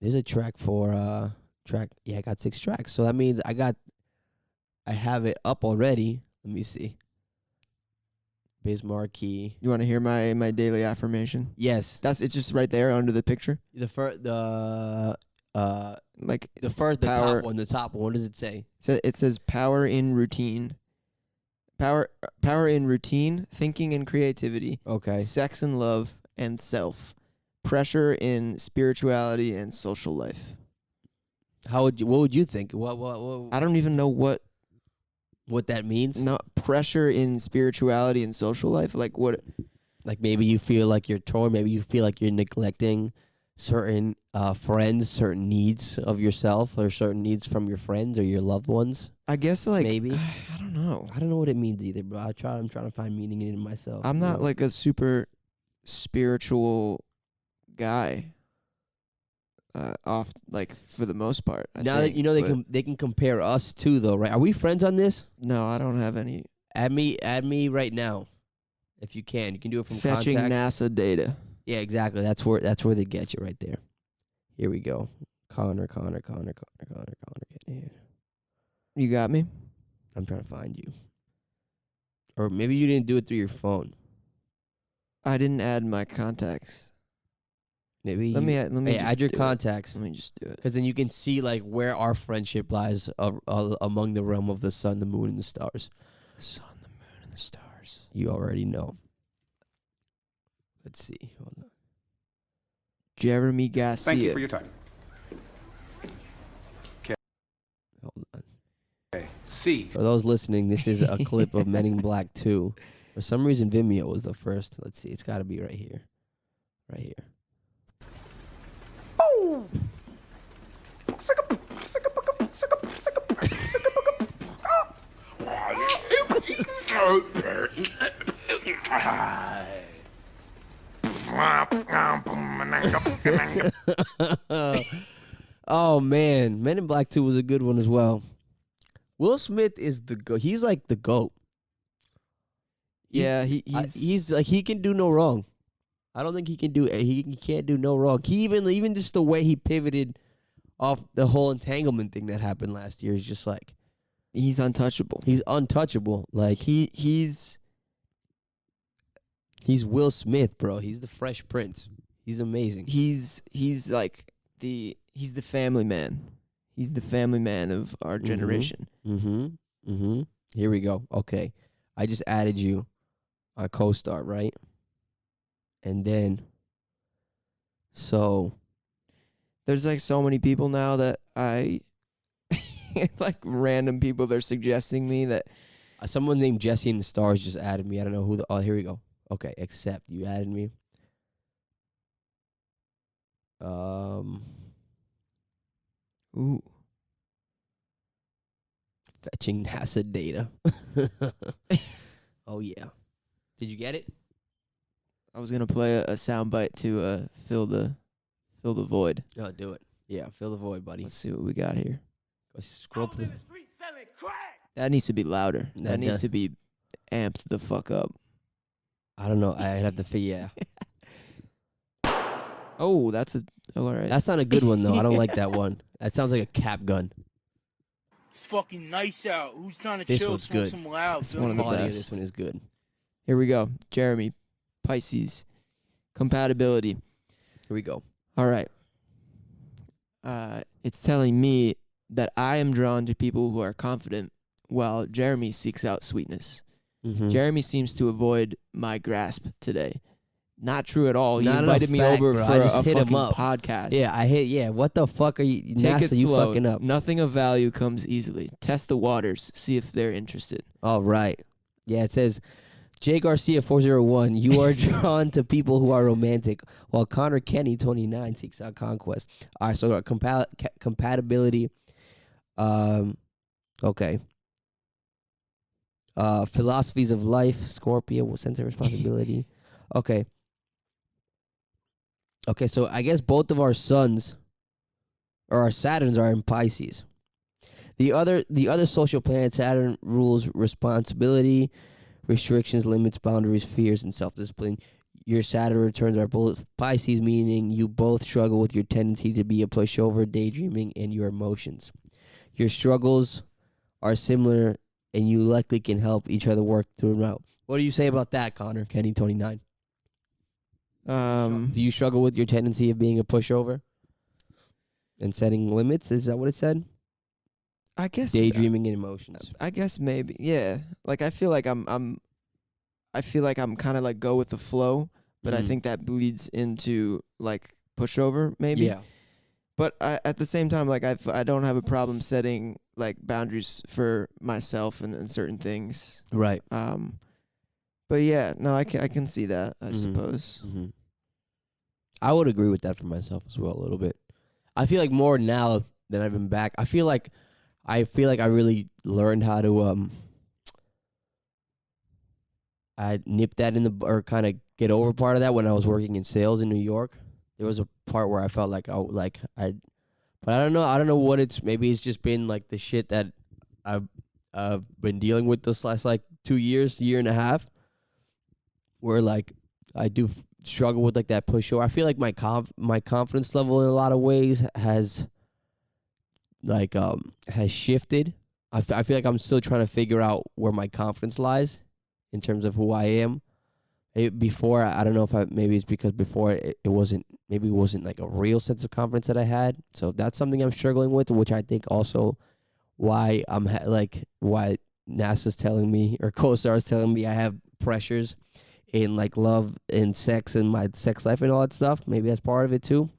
there's a track for track. Yeah, I got 6 tracks. So that means I have it up already. Let me see. Biz Markie. You want to hear my daily affirmation? Yes. It's just right there under the picture. The Power. top one. What does it say? So it says power in routine. Power in routine, thinking and creativity. Okay. Sex and love and self. Pressure in spirituality and social life. What would you think? What I don't even know what that means? no pressure in spirituality and social life. Like what? Like maybe you feel like you're torn. Maybe you feel like you're neglecting certain friends, certain needs of yourself, or certain needs from your friends or your loved ones. I guess like Maybe. I don't know. I don't know what it means either, bro. I'm trying to find meaning in it myself. I'm not like a super spiritual guy. For the most part. Now that you know they can compare us too, though, right? Are we friends on this? No, I don't have any. Add me right now, if you can. You can do it from Fetching contacts. NASA data. Yeah, exactly. That's where they get you right there. Here we go. Conor. Get here. You got me? I'm trying to find you. Or maybe you didn't do it through your phone. I didn't add my contacts. Maybe Let me just add your do it. contacts. Let me just do it. Because then you can see like where our friendship lies among the realm of the sun, the moon, and the stars. The sun, the moon, and the stars. You already know. Let's see. Hold on. Jeremy Garcia. Thank you for your time. Hold on. Okay. C. For those listening, this is a clip of Men in Black 2. For some reason, Vimeo was the first. Let's see. It's got to be right here. Right here. Oh, man. Men in Black 2 was a good one as well. Will Smith is the GOAT. He's like the GOAT. Yeah, he's like he can do no wrong. I don't think he can't do no wrong. He even just the way he pivoted off the whole entanglement thing that happened last year is just like he's untouchable. He's untouchable. Like he's Will Smith, bro. He's the Fresh Prince. He's amazing. He's like he's the family man. He's the family man of our generation. Here we go. Okay. I just added you a co-star, right? And then so there's like so many people now that I like random people they're suggesting me that someone named Jesse and the Stars just added me. I don't know who here we go. Okay, accept. You added me. Ooh. Fetching NASA data. Oh yeah. Did you get it? I was gonna play a soundbite to fill the void. Oh, do it. Yeah, fill the void, buddy. Let's see what we got here. Go scroll to the. That needs to be louder. That That needs does. to be amped the fuck up. I don't know. I'd have to figure. Yeah, Oh, that's all right. that's not a good one though. I don't like that one. That sounds like a cap gun. It's fucking nice out. Who's trying to This chill, one's smoke good. some loud? It's feel one of me? the Quality of best. this one is good. Here we go. Jeremy, Pisces, compatibility. Here we go. All right. It's telling me that I am drawn to people who are confident, while Jeremy seeks out sweetness. Mm-hmm. Jeremy seems to avoid my grasp today. Not true at all. He Not invited enough me fact, over bro. for I just a hit him fucking up. podcast. Yeah, I hit. Yeah, what the fuck are you? Take it NASA, you slow. fucking up. Nothing of value comes easily. Test the waters. See if they're interested. All right. Yeah, it says, Jay Garcia 401. You are drawn to people who are romantic, while Conor Kenny 29 seeks out conquest. All right, so compatibility. Okay. Philosophies of life. Scorpio, sense of responsibility. Okay. Okay, so I guess both of our suns or our Saturns are in Pisces. The other social planet, Saturn, rules responsibility, restrictions, limits, boundaries, fears, and self-discipline. Your Saturn returns are both Pisces, meaning you both struggle with your tendency to be a pushover, daydreaming, and your emotions. Your struggles are similar, and you likely can help each other work through them out. What do you say about that, Connor? Kenny 29. Do you struggle with your tendency of being a pushover and setting limits? Is that what it said? I guess Daydreaming and emotions. I guess maybe. Yeah. Like I feel like I'm kind of like go with the flow, but I Mhm. think that bleeds into like pushover maybe. Yeah. But at the same time, like I don't have a problem setting like boundaries for myself and certain things. Right. But yeah, no, I can see that. I Mhm. suppose. Mm-hmm. I would agree with that for myself as well a little bit. I feel like more now than I've been back. I feel like I really learned how to I nipped that in the or kind of get over part of that when I was working in sales in New York. There was a part where I felt like but I don't know. I don't know what it's. Maybe it's just been like the shit that I've been dealing with this last like 2 years, year and a half, where like I do struggle with like that push. I feel like my confidence level in a lot of ways has shifted. I feel like I'm still trying to figure out where my confidence lies in terms of who I am. Before, I don't know if maybe it's because before it wasn't like a real sense of confidence that I had. So that's something I'm struggling with, which I think also why why NASA's telling me or CoStar's telling me I have pressures in like love and sex and my sex life and all that stuff. Maybe that's part of it too.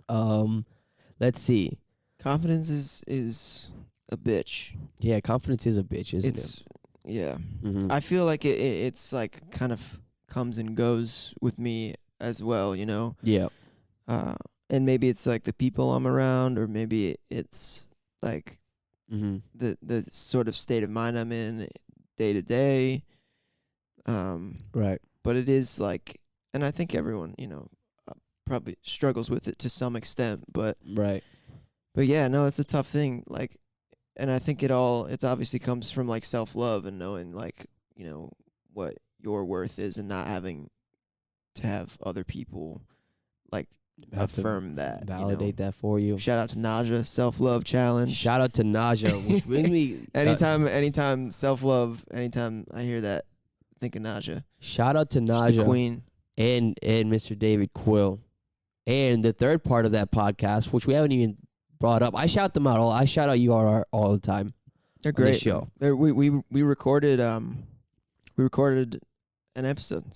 Let's see. Confidence is a bitch. Yeah, confidence is a bitch, isn't It's yeah. it? Mm-hmm. I feel like it's like kind of comes and goes with me as well, you know. Yeah. And maybe it's like the people I'm around, or maybe it's like Mm-hmm. the sort of state of mind I'm in day to day. Right. But it is like, and I think everyone, you know, probably struggles with it to some extent. But Right. yeah, no, it's a tough thing. Like, and I think it obviously comes from like self-love and knowing like, you know, what your worth is and not having to have other people like Have to affirm that, validate that for you. Shout out to Naja, self-love challenge. Shout out to Naja, which brings me Anytime self-love, anytime I hear that, think of Naja. shout out to She's the Naja queen. and Mr. David Quill, and the third part of that podcast, which we haven't even brought up. I shout them out I shout out URR all the time. They're on this great. show. We recorded an episode,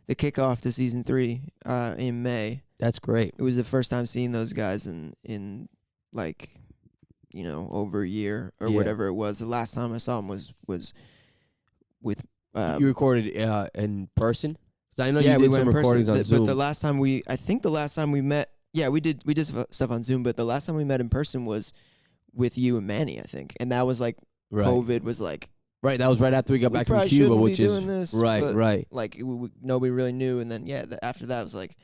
the kickoff to season 3 in May. That's great. It was the first time seeing those guys in like, you know, over a year or Yeah. whatever it was. The last time I saw them was with You recorded in person? 'Cause I know yeah, you we did went some in recordings person. on Zoom. But the last time we met, yeah, we did stuff on Zoom, but the last time we met in person was with you and Manny, I think. And that was like right. COVID was like Right, that was right after we got we back from probably Cuba, shouldn't which be is doing this, right, but, right. Like nobody really knew, and then after that was like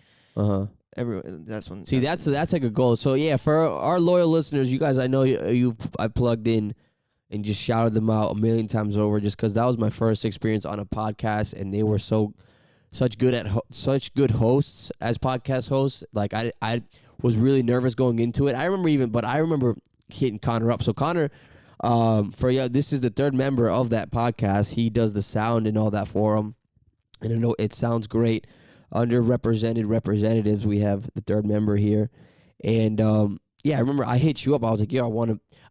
everyone. That's when. See, that's like a goal. So yeah, for our loyal listeners, you guys, I know I plugged in and just shouted them out a million times over, just because that was my first experience on a podcast, and they were such good hosts as podcast hosts. Like I was really nervous going into it. I remember hitting Connor up. So Connor, this is the third member of that podcast. He does the sound and all that for him, and I know it sounds great. Underrepresented representatives, we have the third member here, and I remember I hit you up. I was like,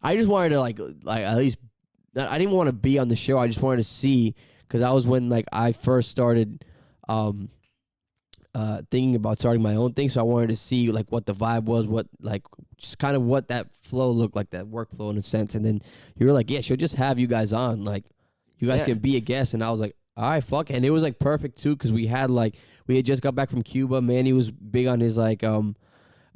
I just wanted to like at least, I didn't want to be on the show. I just wanted to see, because that was when like I first started thinking about starting my own thing. So I wanted to see like what the vibe was, what like just kind of what that flow looked like, that workflow in a sense. And then you were like, yeah, she'll just have you guys on, like you guys can be a guest. And I was like, all right, fuck. And it was like perfect too, because we had just got back from Cuba. Manny was big on his like it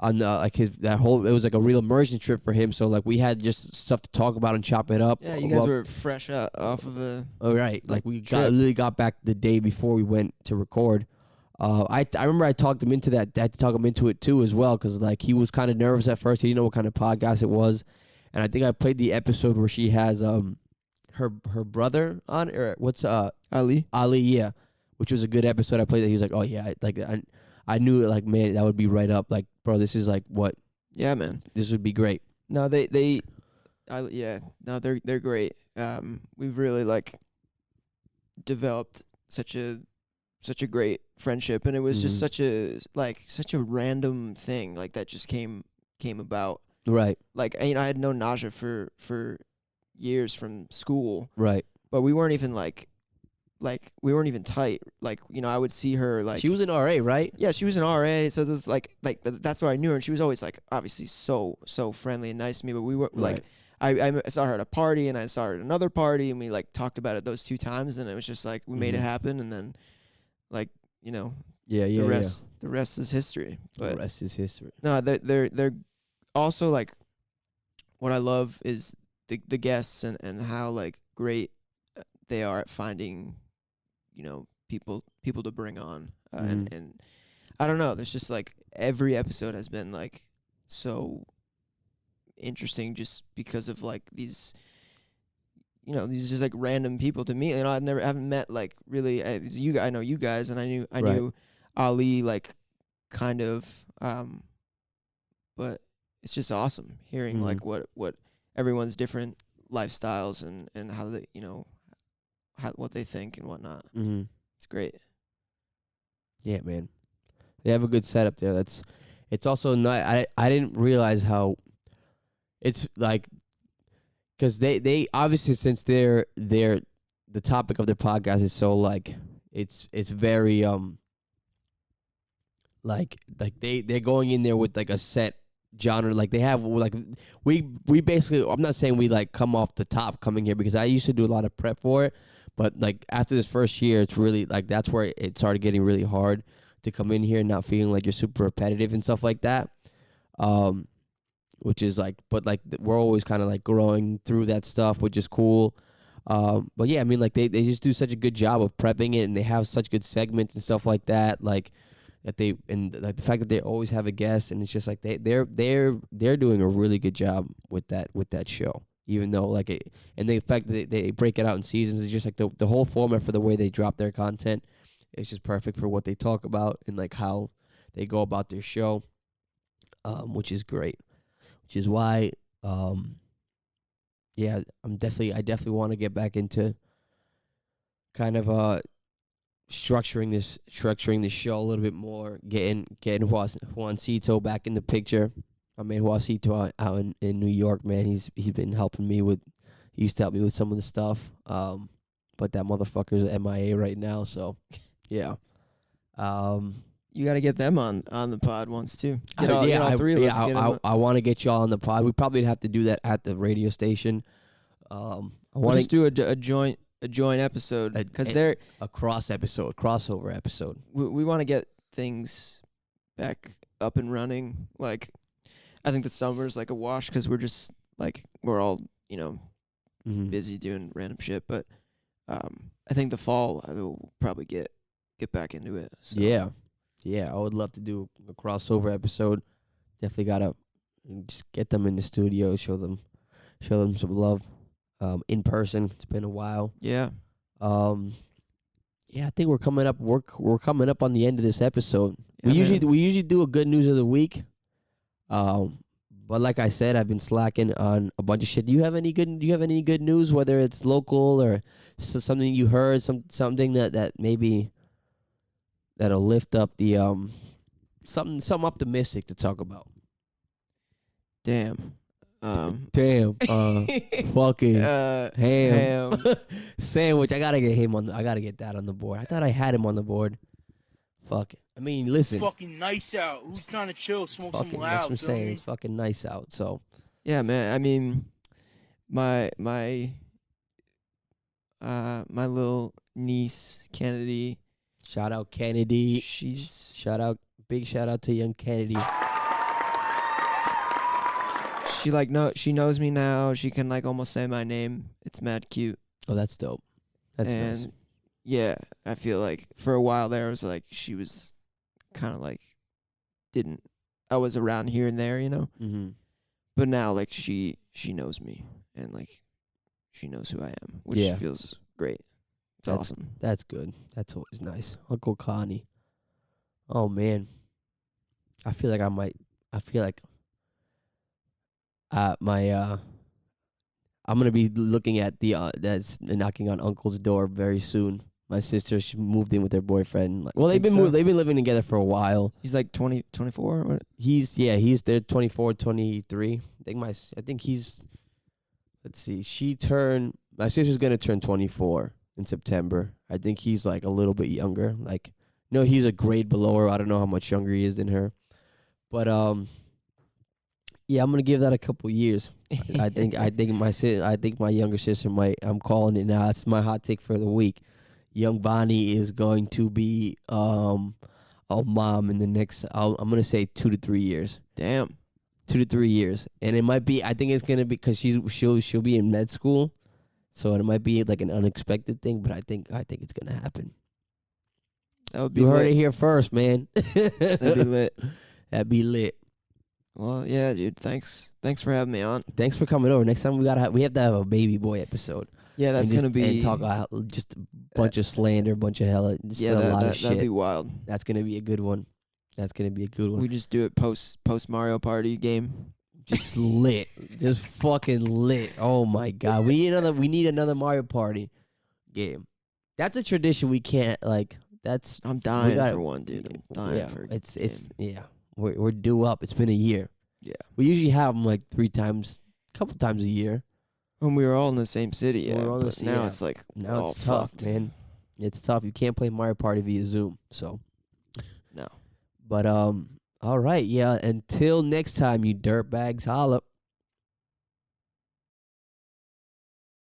was like a real immersion trip for him. So like we had just stuff to talk about and chop it up. Yeah, you guys were fresh off of the. Oh right, like we literally got back the day before we went to record. I remember I talked him into that. I had to talk him into it too as well, because like he was kind of nervous at first. He didn't know what kind of podcast it was, and I think I played the episode where she has her brother on, or what's Ali, yeah, which was a good episode. I played that. He was like, oh yeah, I knew it, like, man, that would be right up. Like, bro, this is like what? Yeah, man. This would be great. No, they're great. We've really like developed such a great friendship, and it was just such a random thing like that just came about. Right. Like, I had known Naja for years from school. Right. But we weren't even we weren't even tight. Like, I would see her like. She was an RA, right? Yeah, she was an RA. So there's that's where I knew her, and she was always like obviously so friendly and nice to me. But we were like, I saw her at a party, and I saw her at another party, and we like talked about it those two times, and it was just like we made it happen, and then like the rest is history. But the rest is history. No, they're also like, what I love is the guests and how like great they are at finding people to bring on, and I don't know, there's just like every episode has been like so interesting just because of like these just like random people to me. I haven't met like really I know you guys, and I knew Ali like kind of, but it's just awesome hearing like what everyone's different lifestyles and how they what they think and whatnot. It's great. Yeah, man. They have a good setup there. It's also not. I didn't realize how it's like, because they obviously, since they're the topic of their podcast is so like it's very like they're going in there with like a set genre. Like they have like we basically, I'm not saying we like come off the top coming here, because I used to do a lot of prep for it, but like after this first year, it's really like that's where it started getting really hard to come in here and not feeling like you're super repetitive and stuff like that. Which is like, but like we're always kind of like growing through that stuff, which is cool. But yeah, I mean, like they just do such a good job of prepping it, and they have such good segments and stuff like that. Like that and like the fact that they always have a guest, and it's just like they're doing a really good job with that show. Even though like it, and the fact that they break it out in seasons, is just like the whole format for the way they drop their content. It's just perfect for what they talk about and like how they go about their show, which is great. Which is why, I definitely want to get back into kind of structuring the show a little bit more, getting Juancito back in the picture. I mean, Juancito out in New York, man, he's been helping me he used to help me with some of the stuff, but that motherfucker's MIA right now, so yeah. You got to get them on the pod once too. Get all three of us. I want to get y'all on the pod. We probably have to do that at the radio station. We'll just do a joint episode, because they're a crossover episode. We want to get things back up and running. Like, I think the summer's like a wash because we're all busy doing random shit. But I think the fall I will probably get back into it. So. Yeah. I would love to do a crossover episode. Definitely gotta just get them in the studio, show them some love, in person. It's been a while. Yeah. Yeah, I think we're coming up. We're coming up on the end of this episode. Yeah, We usually do a good news of the week. But like I said, I've been slacking on a bunch of shit. Do you have any good news? Whether it's local or something you heard, something that maybe that'll lift up the something optimistic to talk about. Damn. Damn. Fucking ham. ham. Sandwich. I gotta get that on the board. I thought I had him on the board. Fuck it. I mean, listen. It's fucking nice out. Who's trying to chill, smoke some That's loud? what I'm feel saying. me? It's fucking nice out. So Yeah, man. I mean, my little niece Kennedy. shout out Kennedy. Big shout out to young Kennedy. She knows me now. She can like almost say my name. It's mad cute. Oh, that's dope. That's and nice. yeah, I feel like for a while there, I was like she was kind of like I was around here and there, you know. Mm-hmm. But now like she knows me and like she knows who I am, which Yeah. feels great. It's That's- awesome. That's good. That's always nice. Uncle Connie. Oh man. I feel like I'm gonna be looking at that's knocking on Uncle's door very soon. My sister, she moved in with her boyfriend. Well, Think so? they've been living together for a while. He's like 20, 24. Or what? He's there 24, 23. I think he's, let's see. My sister's gonna turn 24 in September. I think he's like a little bit younger. Like, no, he's a grade below her. I don't know how much younger he is than her. But yeah, I'm gonna give that a couple years. I think my younger sister might. I'm calling it now. That's my hot take for the week. Young Bonnie is going to be a mom in the next. I'm gonna say 2 to 3 years. Damn. 2 to 3 years, and it might be. I think it's gonna be because she'll be in med school, so it might be like an unexpected thing. But I think it's gonna happen. That would be You heard lit. it here first, man. That'd be lit. That'd be lit. Well, yeah, dude. Thanks for having me on. Thanks for coming over. Next time we have to have a baby boy episode. Yeah, that's and just, gonna be and talk about just a bunch of slander, bunch of hella, just a lot of shit. that'd be wild. That's gonna be a good one. We just do it post Mario Party game. Just lit, just fucking lit. Oh my god, we need another Mario Party game. That's a tradition we can't like. I'm dying gotta- for one, dude. I'm dying yeah, for. it's yeah. We're due up. It's been a year. Yeah. We usually have them like 3 times, couple times a year. When we were all in the same city, yeah. We're all in the But same- now yeah. it's like Now all it's tough, fucked. man. It's tough. You can't play Mario Party via Zoom. So. No. But all right, yeah. Until next time, you dirtbags, holla.